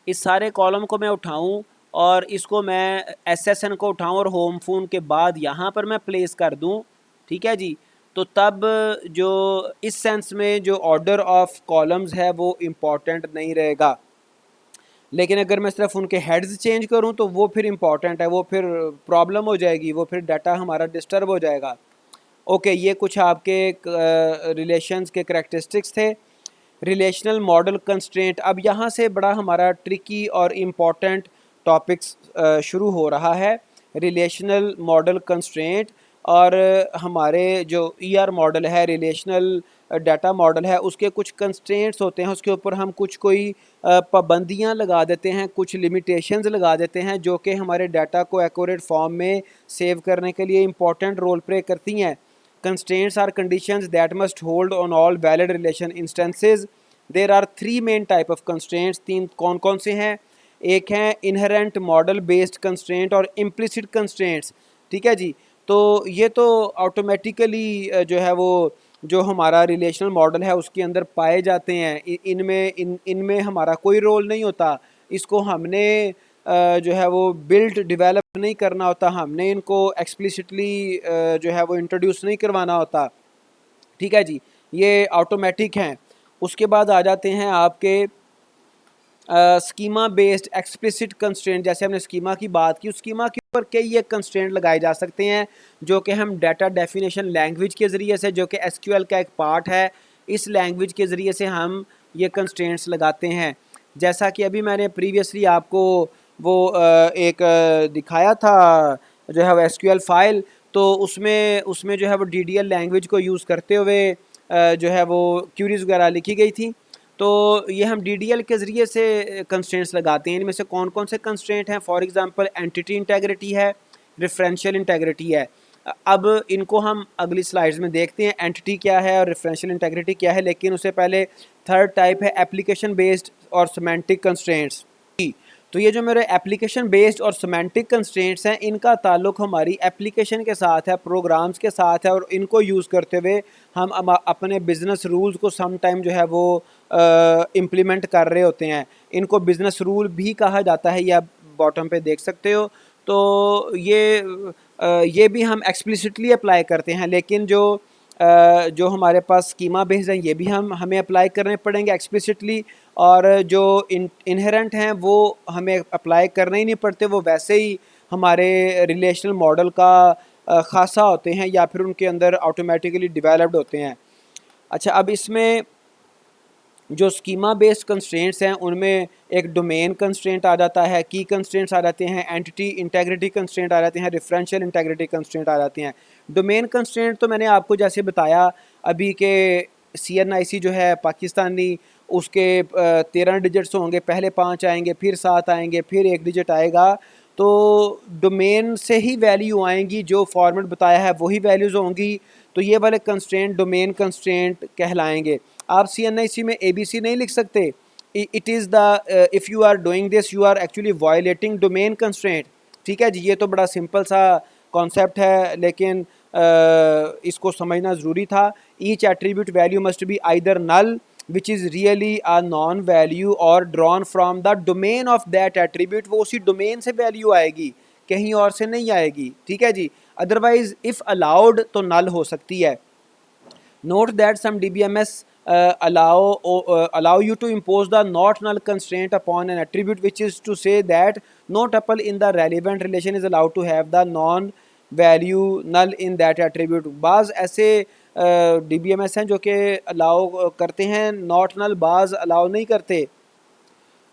इस सारे कॉलम को मैं उठाऊँ और इसको मैं SSN को उठाऊँ और होम फ़ोन के बाद यहाँ पर मैं प्लेस कर दूँ, ठीक है जी, तो तब जो इस सेंस में जो ऑर्डर ऑफ कॉलम्स है वो इम्पॉर्टेंट नहीं रहेगा। लेकिन अगर मैं सिर्फ उनके हेड्स चेंज करूं तो वो फिर इम्पॉर्टेंट है, वो फिर प्रॉब्लम हो जाएगी, वो फिर डाटा हमारा डिस्टर्ब हो जाएगा। ओके, ये कुछ आपके रिलेशंस के करैक्टरिस्टिक्स थे। रिलेशनल मॉडल कंस्ट्रेंट, अब यहाँ से बड़ा हमारा ट्रिकी और इम्पॉर्टेंट टॉपिक्स शुरू हो रहा है। रिलेशनल मॉडल कंस्ट्रेंट और हमारे जो ईआर मॉडल है, रिलेशनल डाटा मॉडल है, उसके कुछ कंस्ट्रेंट्स होते हैं, उसके ऊपर हम कुछ कोई पाबंदियाँ लगा देते हैं, कुछ लिमिटेशंस लगा देते हैं जो कि हमारे डाटा को एक्यूरेट फॉर्म में सेव करने के लिए इम्पॉर्टेंट रोल प्ले करती हैं। Constraints are conditions that must hold on all valid relation instances. There are three main type of constraints. तीन कौन कौन से हैं? एक है inherent model based constraint और implicit constraints, ठीक है जी। तो ये तो ऑटोमेटिकली जो है वो जो हमारा रिलेशनल मॉडल है उसके अंदर पाए जाते हैं, इनमें हमारा कोई रोल नहीं होता। इसको हमने जो है वो बिल्ड डेवलप नहीं करना होता, हमने इनको एक्सप्लिसिटली जो है वो इंट्रोड्यूस नहीं करवाना होता, ठीक है जी, ये ऑटोमेटिक हैं। उसके बाद आ जाते हैं आपके स्कीमा बेस्ड एक्सप्लिसिट कंस्ट्रेंट। जैसे हमने स्कीमा की बात की, उस स्कीमा के ऊपर कई एक कंस्ट्रेंट लगाए जा सकते हैं जो कि हम डाटा डेफिनेशन लैंग्वेज के ज़रिए से, जो कि SQL का एक पार्ट है, इस लैंग्वेज के ज़रिए से हम ये कंस्ट्रेंट्स लगाते हैं। जैसा कि अभी मैंने प्रीवियसली आपको वो एक दिखाया था जो है वो SQL फाइल, तो उसमें उसमें जो है वो DDL लैंग्वेज को यूज़ करते हुए जो है वो क्यूरीज वगैरह लिखी गई थी। तो ये हम DDL के ज़रिए से कंस्ट्रेंट्स लगाते हैं। इनमें से कौन कौन से कंस्ट्रेंट हैं? फॉर एग्जांपल एंटिटी इंटेग्रिटी है, रेफरेंशियल इंटेग्रिटी है। अब इनको हम अगली स्लाइड्स में देखते हैं एंटिटी क्या है और रेफरेंशियल इंटेग्रिटी क्या है, लेकिन उससे पहले थर्ड टाइप है एप्लीकेशन बेस्ड और सिमेंटिक कंस्ट्रेंट्स। तो ये जो मेरे एप्लीकेशन बेस्ड और सिमेंटिक कंस्ट्रेंट्स हैं, इनका ताल्लुक हमारी एप्लीकेशन के साथ है, प्रोग्राम्स के साथ है, और इनको यूज़ करते हुए हम अपने बिज़नेस रूल्स को सम टाइम जो है वो इम्प्लीमेंट कर रहे होते हैं। इनको बिज़नेस रूल भी कहा जाता है, ये आप बॉटम पे देख सकते हो। तो ये भी हम एक्सप्लिसिटली अप्लाई करते हैं, लेकिन जो हमारे पास स्कीमा बेस्ड हैं ये भी हमें अप्लाई करने पड़ेंगे एक्सप्लिसिटली, और जो इनहेरेंट हैं वो हमें अप्लाई करने ही नहीं पड़ते, वो वैसे ही हमारे रिलेशनल मॉडल का खासा होते हैं या फिर उनके अंदर ऑटोमेटिकली डेवलप्ड होते हैं। अच्छा, अब इसमें जो स्कीमा बेस्ड कंस्ट्रेंट्स हैं उनमें एक डोमेन कंस्ट्रेंट आ जाता है, की कंस्ट्रेंट्स आ जाते हैं, एंटिटी इंटेग्रिटी कंस्ट्रेंट आ जाते हैं, रेफरेंशियल इंटेग्रिटी कंस्ट्रेंट आ जाते हैं। डोमेन कंस्ट्रेंट तो मैंने आपको जैसे बताया अभी के CNIC जो है पाकिस्तानी, उसके 13 डिजिट्स होंगे, पहले 5 आएंगे, फिर 7 आएंगे, फिर 1 डिजिट आएगा। तो डोमेन से ही वैल्यू आएंगी, जो फॉर्मेट बताया है वही वैल्यूज़ होंगी। तो ये वाले कंस्ट्रेंट डोमेन कंस्ट्रेंट कहलाएंगे। आप CNIC में ABC नहीं लिख सकते। It is the if you are doing this you are actually violating domain constraint, ठीक है जी। ये तो बड़ा सिंपल सा कॉन्सेप्ट है, लेकिन इसको समझना ज़रूरी था। Each attribute value must be either null which is really a non value और drawn from the domain of that attribute. वो उसी डोमेन से वैल्यू आएगी, कहीं और से नहीं आएगी, ठीक है जी। अदरवाइज इफ़ अलाउड तो नल हो सकती है। Note that some DBMS allow you to impose the not null constraint upon an attribute, which is to say that no tuple in the relevant relation is allowed to have the non value null in that attribute. बाज़ ऐसे DBMS हैं जो कि allow करते हैं, not null बाज allow नहीं करते।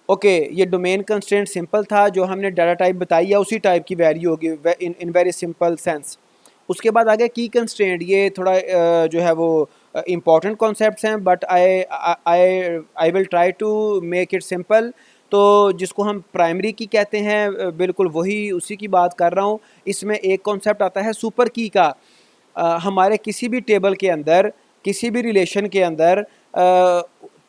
ओके ये डोमेन कंस्ट्रेंट सिंपल था, जो हमने डाटा टाइप बताई है उसी टाइप की वैल्यू होगी इन वेरी सिंपल सेंस। उसके बाद आगे की कंस्ट्रेंट, ये थोड़ा जो है वो इम्पॉर्टेंट कॉन्सेप्ट्स हैं, but I will try to make it simple. तो जिसको हम प्राइमरी की कहते हैं, बिल्कुल वही उसी की बात कर रहा हूँ। इसमें एक कॉन्सेप्ट आता है सुपर की का। हमारे किसी भी टेबल के अंदर, किसी भी रिलेशन के अंदर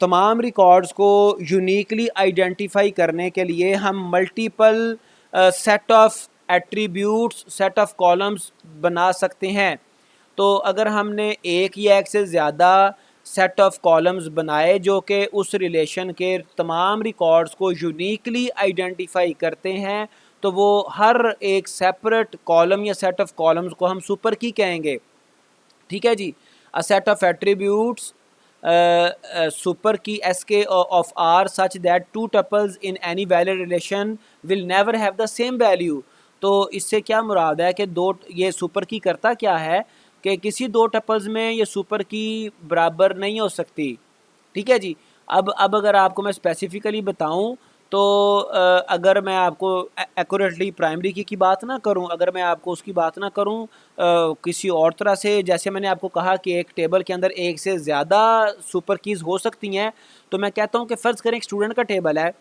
तमाम रिकॉर्ड्स को यूनिकली आइडेंटिफाई करने के लिए हम multiple set of attributes, set of columns बना सकते हैं। तो अगर हमने एक या एक से ज़्यादा सेट ऑफ कॉलम्स बनाए जो कि उस रिलेशन के तमाम रिकॉर्ड्स को यूनिकली आइडेंटिफाई करते हैं, तो वो हर एक सेपरेट कॉलम या सेट ऑफ कॉलम्स को हम सुपर की कहेंगे। ठीक है जी। A set of attributes super key sk of r such that two tuples in any valid relation will never have the same value। तो इससे क्या मुराद है कि दो, ये सुपर की करता क्या है कि किसी दो टपल्स में ये सुपर की बराबर नहीं हो सकती। ठीक है जी। अब अगर आपको मैं स्पेसिफिकली बताऊं तो अगर मैं आपको एक्यूरेटली प्राइमरी की बात ना करूं, अगर मैं आपको उसकी बात ना करूं किसी और तरह से, जैसे मैंने आपको कहा कि एक टेबल के अंदर एक से ज़्यादा सुपर कीज़ हो सकती हैं, तो मैं कहता हूं कि फ़र्ज़ करें एक स्टूडेंट का टेबल है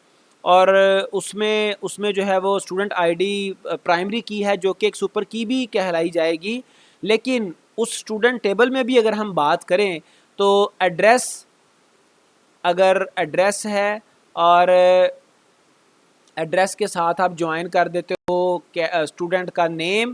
और उसमें उसमें जो है वो स्टूडेंट आईडी प्राइमरी की है जो कि एक सुपर की भी कहलाई जाएगी। लेकिन उस स्टूडेंट टेबल में भी अगर हम बात करें तो एड्रेस, अगर एड्रेस है और एड्रेस के साथ आप ज्वाइन कर देते हो स्टूडेंट का नेम,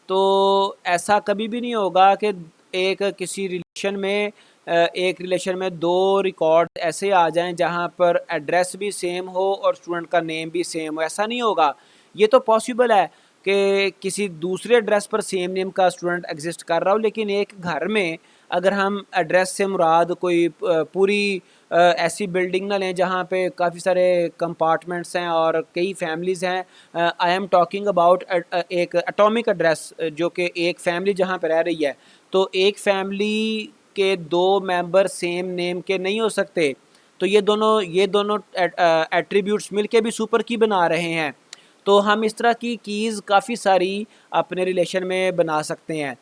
तो ऐसा कभी भी नहीं होगा कि एक किसी रिलेशन में एक रिलेशन में दो रिकॉर्ड ऐसे आ जाएं जहां पर एड्रेस भी सेम हो और स्टूडेंट का नेम भी सेम हो। ऐसा नहीं होगा। ये तो पॉसिबल है कि किसी दूसरे एड्रेस पर सेम नेम का स्टूडेंट एग्जिस्ट कर रहा हो, लेकिन एक घर में अगर हम एड्रेस से मुराद कोई पूरी ऐसी बिल्डिंग ना लें जहाँ पे काफ़ी सारे कंपार्टमेंट्स हैं और कई फैमिलीज़ हैं। आई एम टॉकिंग अबाउट एक एटॉमिक एड्रेस, जो कि एक फैमिली जहाँ पे रह रही है, तो एक फैमिली के दो मेंबर सेम नेम के नहीं हो सकते। तो ये दोनों एट्रीब्यूट्स मिलके भी सुपर की बना रहे हैं। तो हम इस तरह की कीज़ काफ़ी सारी अपने रिलेशन में बना सकते हैं।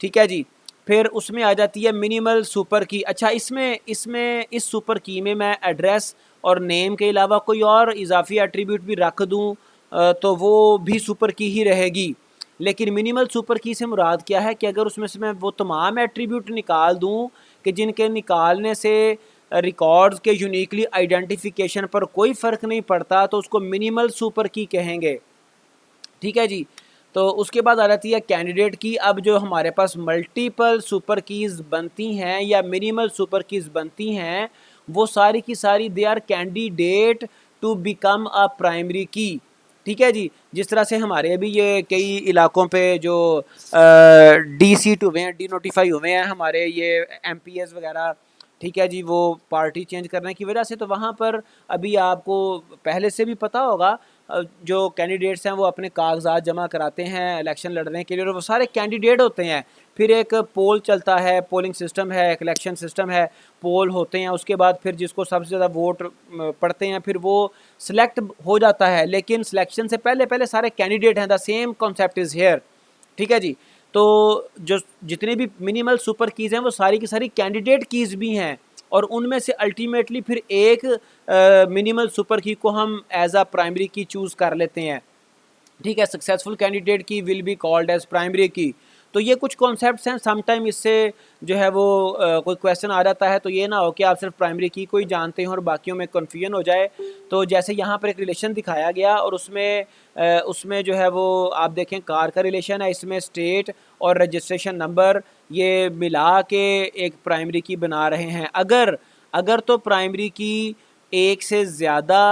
ठीक है जी। फिर उसमें आ जाती है मिनिमल सुपर की। अच्छा, इसमें इसमें इस सुपर की में मैं एड्रेस और नेम के अलावा कोई और इजाफी एट्रीब्यूट भी रख दूं तो वो भी सुपर की ही रहेगी। लेकिन मिनिमल सुपर की से मुराद क्या है कि अगर उसमें से मैं वो तमाम एट्रीब्यूट निकाल दूं कि जिनके निकालने से रिकॉर्ड्स के यूनिकली आइडेंटिफिकेशन पर कोई फ़र्क नहीं पड़ता, तो उसको मिनिमल सुपर की कहेंगे। ठीक है जी। तो उसके बाद आ जाती है कैंडिडेट की। अब जो हमारे पास मल्टीपल सुपर कीज़ बनती हैं या मिनिमल सुपर कीज़ बनती हैं, वो सारी की सारी they are candidate to become a primary key. ठीक है जी। जिस तरह से हमारे अभी ये कई इलाकों पे जो डी सीट हुए हैं, डी नोटिफाई हुए हैं हमारे ये MPS वगैरह, ठीक है जी, वो पार्टी चेंज करने की वजह से, तो वहाँ पर अभी आपको पहले से भी पता होगा जो कैंडिडेट्स हैं वो अपने कागजात जमा कराते हैं इलेक्शन लड़ने के लिए, और वो सारे कैंडिडेट होते हैं। फिर एक पोल चलता है, पोलिंग सिस्टम है, एक इलेक्शन सिस्टम है, पोल होते हैं, उसके बाद फिर जिसको सबसे ज़्यादा वोट पड़ते हैं फिर वो सिलेक्ट हो जाता है। लेकिन सिलेक्शन से पहले पहले सारे कैंडिडेट हैं। The same concept is here. ठीक है जी। तो जो जितने भी मिनिमल सुपर कीज़ हैं वो सारी की सारी कैंडिडेट कीज़ भी हैं, और उनमें से अल्टीमेटली फिर एक मिनिमल सुपर की को हम as a primary key choose कर लेते हैं। ठीक है। Successful candidate key will be called as primary key. तो ये कुछ कॉन्सेप्ट्स हैं। समटाइम इससे जो है वो कोई क्वेश्चन आ जाता है, तो ये ना हो कि आप सिर्फ प्राइमरी की को ही जानते हैं और बाकियों में कन्फ्यूजन हो जाए। तो जैसे यहाँ पर एक रिलेशन दिखाया गया और उसमें जो है वो आप देखें कार का रिलेशन है, इसमें स्टेट और रजिस्ट्रेशन नंबर ये मिला के एक प्राइमरी की बना रहे हैं। अगर तो प्राइमरी की एक से ज़्यादा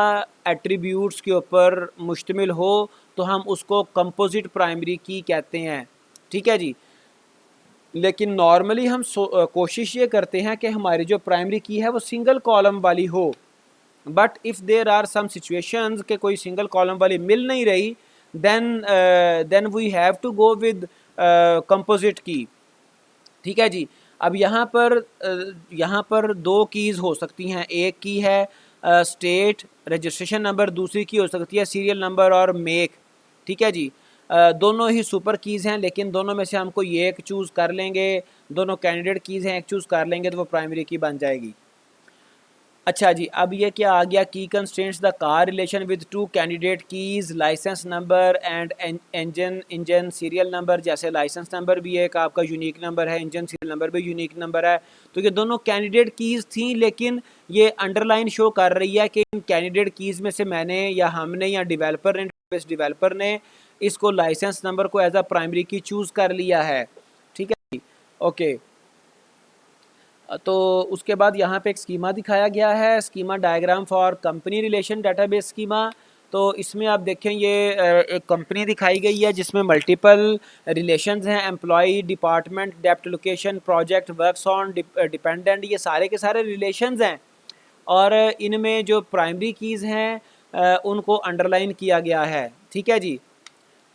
एट्रीब्यूट्स के ऊपर मुश्तमिल हो तो हम उसको कंपोजिट प्राइमरी की कहते हैं। ठीक है जी। लेकिन नॉर्मली हम कोशिश ये करते हैं कि हमारी जो प्राइमरी की है वो सिंगल कॉलम वाली हो। But if there are some situations के कोई सिंगल कॉलम वाली मिल नहीं रही, then we have to go with composite key. ठीक है जी। अब यहाँ पर दो कीज़ हो सकती हैं, एक की है स्टेट रजिस्ट्रेशन नंबर, दूसरी की हो सकती है सीरियल नंबर और मेक। ठीक है जी, दोनों ही सुपर कीज़ हैं, लेकिन दोनों में से हम कोई एक चूज़ कर लेंगे, दोनों कैंडिडेट कीज़ हैं, एक चूज़ कर लेंगे तो वो प्राइमरी की बन जाएगी। अच्छा जी, अब ये क्या आ गया, key constraints the car relation with two candidate keys, licence number and engine serial number. जैसे लाइसेंस नंबर भी एक आपका यूनिक नंबर है, इंजन सीरियल नंबर भी यूनिक नंबर है। तो ये दोनों कैंडिडेट कीज़ थी, लेकिन ये अंडरलाइन शो कर रही है कि इन कैंडिडेट कीज़ में से मैंने या हमने या डेवलपर ने इसको लाइसेंस नंबर को as a primary key choose कर लिया है। ठीक है जी, ओके। तो उसके बाद यहाँ पे एक स्कीमा दिखाया गया है, schema diagram for company relation database schema. तो इसमें आप देखें ये एक कंपनी दिखाई गई है जिसमें मल्टीपल रिलेशंस हैं, employee, department, dept, location, project, works on, dependent, ये सारे के सारे रिलेशंस हैं। और इनमें जो प्राइमरी कीज़ हैं उनको अंडरलाइन किया गया है। ठीक है जी,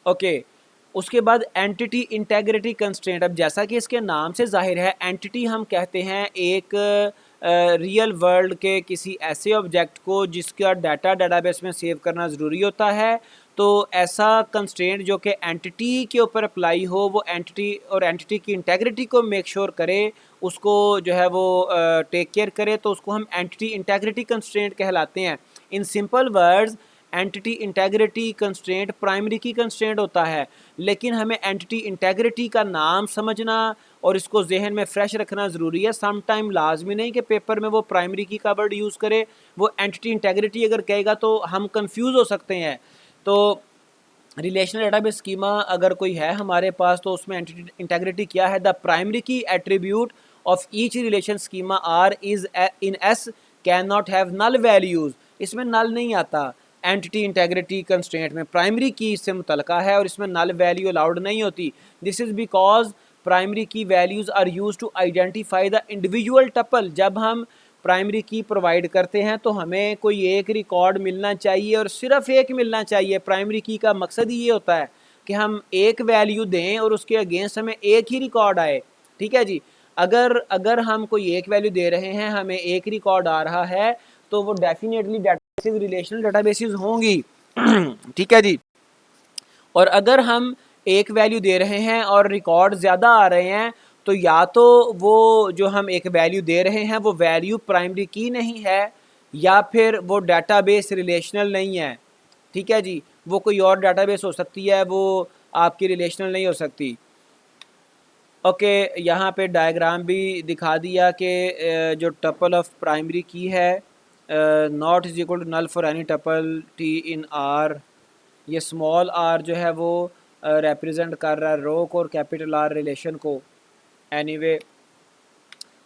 ओके। उसके बाद एंटिटी इंटेग्रिटी कंस्ट्रेंट। अब जैसा कि इसके नाम से जाहिर है, एंटिटी हम कहते हैं एक रियल वर्ल्ड के किसी ऐसे ऑब्जेक्ट को जिसका डाटा डेटाबेस में सेव करना ज़रूरी होता है। तो ऐसा कंस्ट्रेंट जो कि एंटिटी के ऊपर अप्लाई हो, वो एंटिटी और एंटिटी की इंटेग्रिटी को मेक श्योर करे, उसको जो है वो टेक केयर करे, तो उसको हम एंटिटी इंटेग्रिटी कंस्ट्रेंट कहलाते हैं। In simple words, entity integrity constraint primary की कंस्ट्रेंट होता है, लेकिन हमें एंटिटी इंटेग्रिटी का नाम समझना और इसको जहन में फ्रेश रखना ज़रूरी है। सम टाइम लाजमी नहीं कि पेपर में वो प्राइमरी की का वर्ड यूज़ करे, वो एंटिटी इंटेग्रिटी अगर कहेगा तो हम कंफ्यूज हो सकते हैं। तो रिलेशनल डेटाबेस स्कीमा अगर कोई है हमारे पास, तो उसमें एंटिटी इंटेग्रिटी क्या है, the primary key attribute of each relation schema R is in S can not have null values. इसमें नल नहीं आता एंटिटी इंटेग्रिटी कंस्ट्रेंट में, प्राइमरी की इससे मुतलका है और इसमें नल वैल्यू अलाउड नहीं होती। This is because primary key values are use to identify the individual tuple. जब हम प्राइमरी की प्रोवाइड करते हैं तो हमें कोई एक रिकॉर्ड मिलना चाहिए और सिर्फ एक मिलना चाहिए। प्राइमरी की का मकसद ही ये होता है कि हम एक वैल्यू दें और उसके अगेंस्ट हमें एक ही रिकॉर्ड आए। ठीक है जी, अगर अगर हम कोई एक वैल्यू दे रहे हैं, हमें एक रिकॉर्ड आ रहा है, तो वो डेफिनेटली डेटाबेसेस रिलेशनल डेटाबेसेस होंगी। ठीक है जी, और अगर हम एक वैल्यू दे रहे हैं और रिकॉर्ड ज़्यादा आ रहे हैं, तो या तो वो जो हम एक वैल्यू दे रहे हैं वो वैल्यू प्राइमरी की नहीं है, या फिर वो डाटाबेस रिलेशनल नहीं है। ठीक है जी, वो कोई और डाटाबेस हो सकती है, वो आपकी रिलेशनल नहीं हो सकती। ओके, यहाँ पे डायग्राम भी दिखा दिया कि जो टपल ऑफ प्राइमरी की है, not is equal to null for any tuple T in R. ये स्मॉल आर जो है वो रिप्रेजेंट कर रहा है रो को और कैपिटल आर रिलेशन को। एनीवे,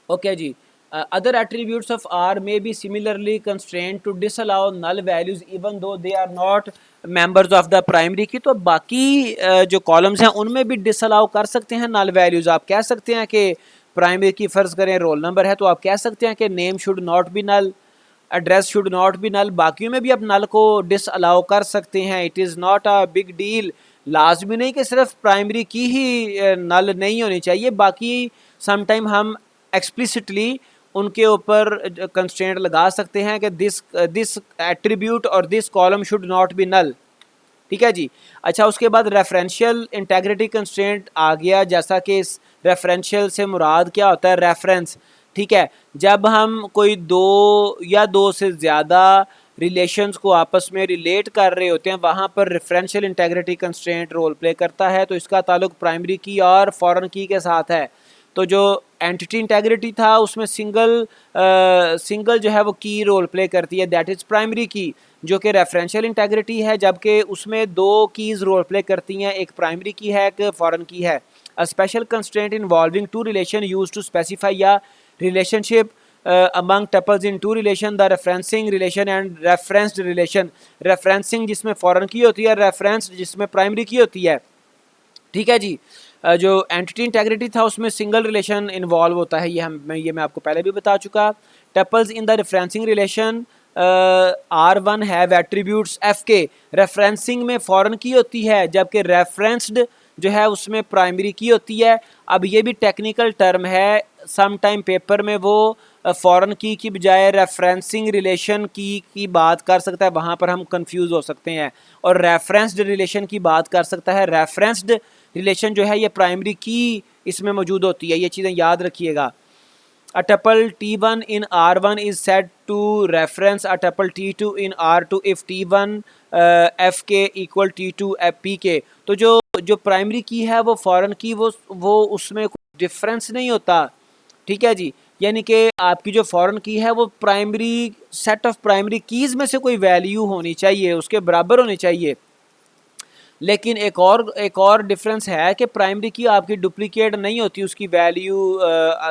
ओके जी, other attributes of R may be similarly constraint to disallow null values even though they are not members of the primary key. तो बाकी जो कॉलम्स हैं उनमें भी डिसअलाउ कर सकते हैं नल वैल्यूज। आप कह सकते हैं कि प्राइमरी की फ़र्ज़ करें रोल नंबर है, तो आप कह सकते हैं कि name should not be null, address should not be null. बाकियों में भी आप नल को डिसअलाउ कर सकते हैं। It is not a big deal. लाजमी नहीं कि सिर्फ प्राइमरी की ही नल नहीं होनी चाहिए, बाकी समटाइम हम एक्सप्लिसिटली उनके ऊपर कंस्ट्रेंट लगा सकते हैं कि दिस एट्रीब्यूट और this column should not be null. ठीक है जी, अच्छा, उसके बाद रेफरेंशियल इंटेग्रिटी कंस्ट्रेंट आ गया। जैसा कि इस रेफरेंशियल से मुराद क्या होता है, रेफरेंस। ठीक है, जब हम कोई दो या दो से ज़्यादा रिलेशंस को आपस में रिलेट कर रहे होते हैं, वहाँ पर referential integrity constraint role play करता है। तो इसका ताल्लुक प्राइमरी की और फॉरेन की के साथ है। तो जो एंटिटी इंटेग्रिटी था उसमें सिंगल जो है वो की रोल प्ले करती है, दैट इज़ प्राइमरी की, जो कि रेफरेंशियल इंटेग्रिटी है, जबकि उसमें दो कीज़ रोल प्ले करती हैं, एक प्राइमरी की है, एक फॉरेन की है। A special constraint involving two relation used to specify या relationship among tuples in two relation, the referencing relation and referenced relation. Referencing जिसमें फॉरेन की होती है, रेफरेंस्ड जिसमें प्राइमरी की होती है। ठीक है जी, जो एंटिटी इंटेग्रिटी था उसमें सिंगल रिलेशन इन्वॉल्व होता है, ये मैं आपको पहले भी बता चुका। Tuples in the referencing relation R1 have attributes F के। रेफरेंसिंग में फॉरेन की होती है, जबकि रेफरेंस्ड जो है उसमें प्राइमरी की होती है। अब ये भी टेक्निकल टर्म है, सम टाइम पेपर में वो फॉरेन की बजाय रेफरेंसिंग रिलेशन की बात कर सकता है, वहाँ पर हम कंफ्यूज हो सकते हैं। और रेफरेंस्ड रिलेशन की बात कर सकता है। रेफरेंस्ड रिलेशन जो है ये प्राइमरी की इसमें मौजूद होती है, ये चीज़ें याद रखिएगा। A tuple T1 in R1 is said to reference a tuple T2 in R2 if T1 Fk equal T2 Pk। तो जो प्राइमरी की है वो फॉरेन की वो उसमें कोई डिफरेंस नहीं होता, ठीक है जी। यानी कि आपकी जो फॉरेन की है वो primary set of primary keys में से कोई वैल्यू होनी चाहिए, उसके बराबर होनी चाहिए। लेकिन एक और डिफरेंस है कि प्राइमरी की आपकी डुप्लीकेट नहीं होती, उसकी वैल्यू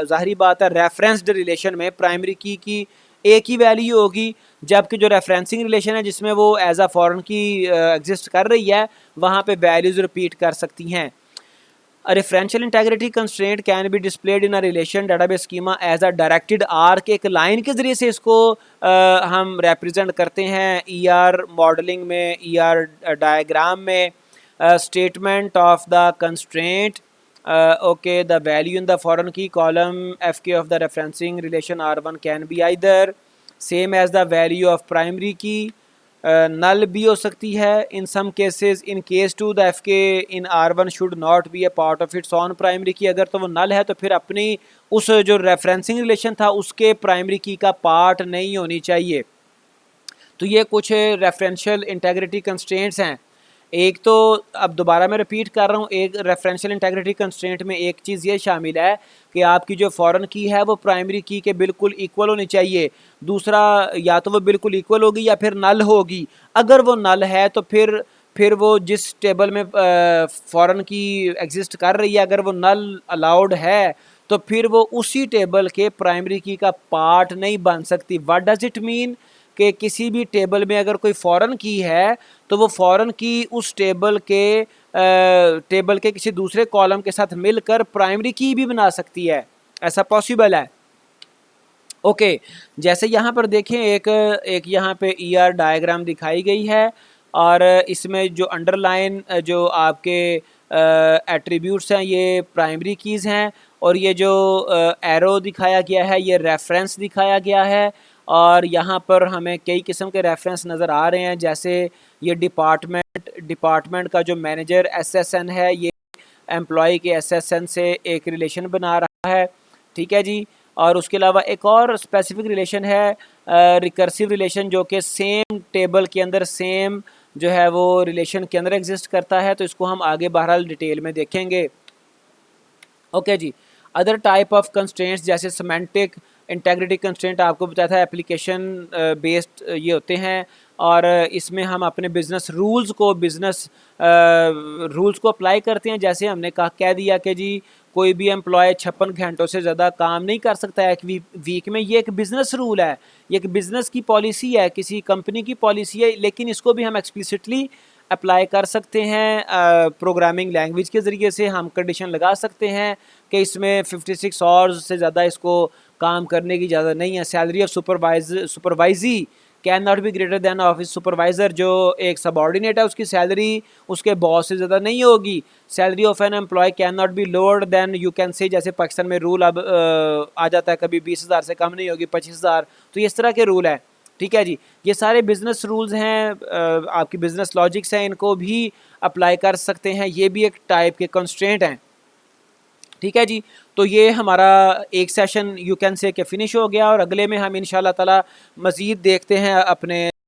ज़ाहिरी बात है रेफरेंस्ड रिलेशन में प्राइमरी की एक ही वैल्यू होगी, जबकि जो रेफरेंसिंग रिलेशन है जिसमें वो एज अ फॉरेन की एग्जिस्ट कर रही है वहाँ पे वैल्यूज़ रिपीट कर सकती हैं। A referential integrity constraint can be displayed in a relation database schema as a directed arc। एक लाइन के ज़रिए से इसको हम represent करते हैं ER मॉडलिंग में, ER डायग्राम में। Statement of the constraint, okay, the value in the foreign key column Fk of the referencing relation R1 can be either same as the value of primary key, null भी हो सकती है in some cases. In case two the F K in R1 should not be a part of its own primary key. अगर तो वो नल है तो फिर अपनी उस जो रेफरेंसिंग रिलेशन था उसके प्राइमरी की का पार्ट नहीं होनी चाहिए। तो ये कुछ रेफरेंशियल इंटेग्रिटी कंस्ट्रेंट्स हैं। एक तो अब दोबारा मैं रिपीट कर रहा हूँ, एक रेफरेंशियल इंटेग्रिटी कंस्ट्रेंट में एक चीज़ ये शामिल है कि आपकी जो फॉरेन की है वो प्राइमरी की के बिल्कुल इक्वल होनी चाहिए। दूसरा, या तो वो बिल्कुल इक्वल होगी या फिर नल होगी। अगर वो नल है तो फिर वो जिस टेबल में फॉरेन की एग्जिस्ट कर रही है, अगर वो नल अलाउड है तो फिर वो उसी टेबल के प्राइमरी की का पार्ट नहीं बन सकती। व्हाट डज इट मीन कि किसी भी टेबल में अगर कोई फॉरेन की है तो वो फॉरेन की उस टेबल के किसी दूसरे कॉलम के साथ मिलकर प्राइमरी की भी बना सकती है, ऐसा पॉसिबल है। ओके, जैसे यहाँ पर देखें एक यहाँ पे ER डायग्राम दिखाई गई है और इसमें जो अंडरलाइन जो आपके एट्रीब्यूट्स हैं ये प्राइमरी कीज़ हैं, और ये जो एरो दिखाया गया है ये रेफरेंस दिखाया गया है। और यहाँ पर हमें कई किस्म के रेफरेंस नज़र आ रहे हैं, जैसे ये डिपार्टमेंट का जो मैनेजर SSN है ये एम्प्लॉय के SSN से एक रिलेशन बना रहा है, ठीक है जी। और उसके अलावा एक और स्पेसिफिक रिलेशन है रिकर्सिव रिलेशन, जो कि सेम टेबल के अंदर सेम जो है वो रिलेशन के अंदर एग्जिस्ट करता है। तो इसको हम आगे बहरहाल डिटेल में देखेंगे। ओके जी। अदर टाइप ऑफ कंस्ट्रेंट्स जैसे सिमेंटिक इंटेग्रिटी कंस्ट्रेंट आपको बताया था एप्लीकेशन बेस्ड ये होते हैं, और इसमें हम अपने बिज़नेस रूल्स को अप्लाई करते हैं। जैसे हमने कह दिया कि जी कोई भी एम्प्लॉय 56 घंटों से ज़्यादा काम नहीं कर सकता है एक वीक में। ये एक बिज़नेस रूल है, ये एक बिज़नेस की पॉलिसी है, किसी कंपनी की पॉलिसी है, लेकिन इसको भी हम एक्सप्लिसिटली अप्लाई कर सकते हैं। प्रोग्रामिंग लैंग्वेज के ज़रिए से हम कंडीशन लगा सकते हैं कि इसमें 56 आवर्स से ज़्यादा इसको काम करने की इजाज़त नहीं है। Salary of supervisee can not be greater than office supervisor, जो एक सबॉर्डिनेट है उसकी सैलरी उसके बॉस से ज़्यादा नहीं होगी। Salary of an employee can not be lower than, you can say, जैसे पाकिस्तान में रूल अब आ जाता है कभी 20,000 से कम नहीं होगी, 25,000, तो इस तरह के रूल है, ठीक है जी। ये सारे बिज़नेस रूल्स हैं, आपकी बिज़नेस लॉजिक्स हैं, इनको भी अप्लाई कर सकते हैं। ये भी एक टाइप के कंस्ट्रेंट हैं, ठीक है जी। तो ये हमारा एक सेशन यू कैन से के फिनिश हो गया, और अगले में हम इंशाल्लाह ताला मज़ीद देखते हैं अपने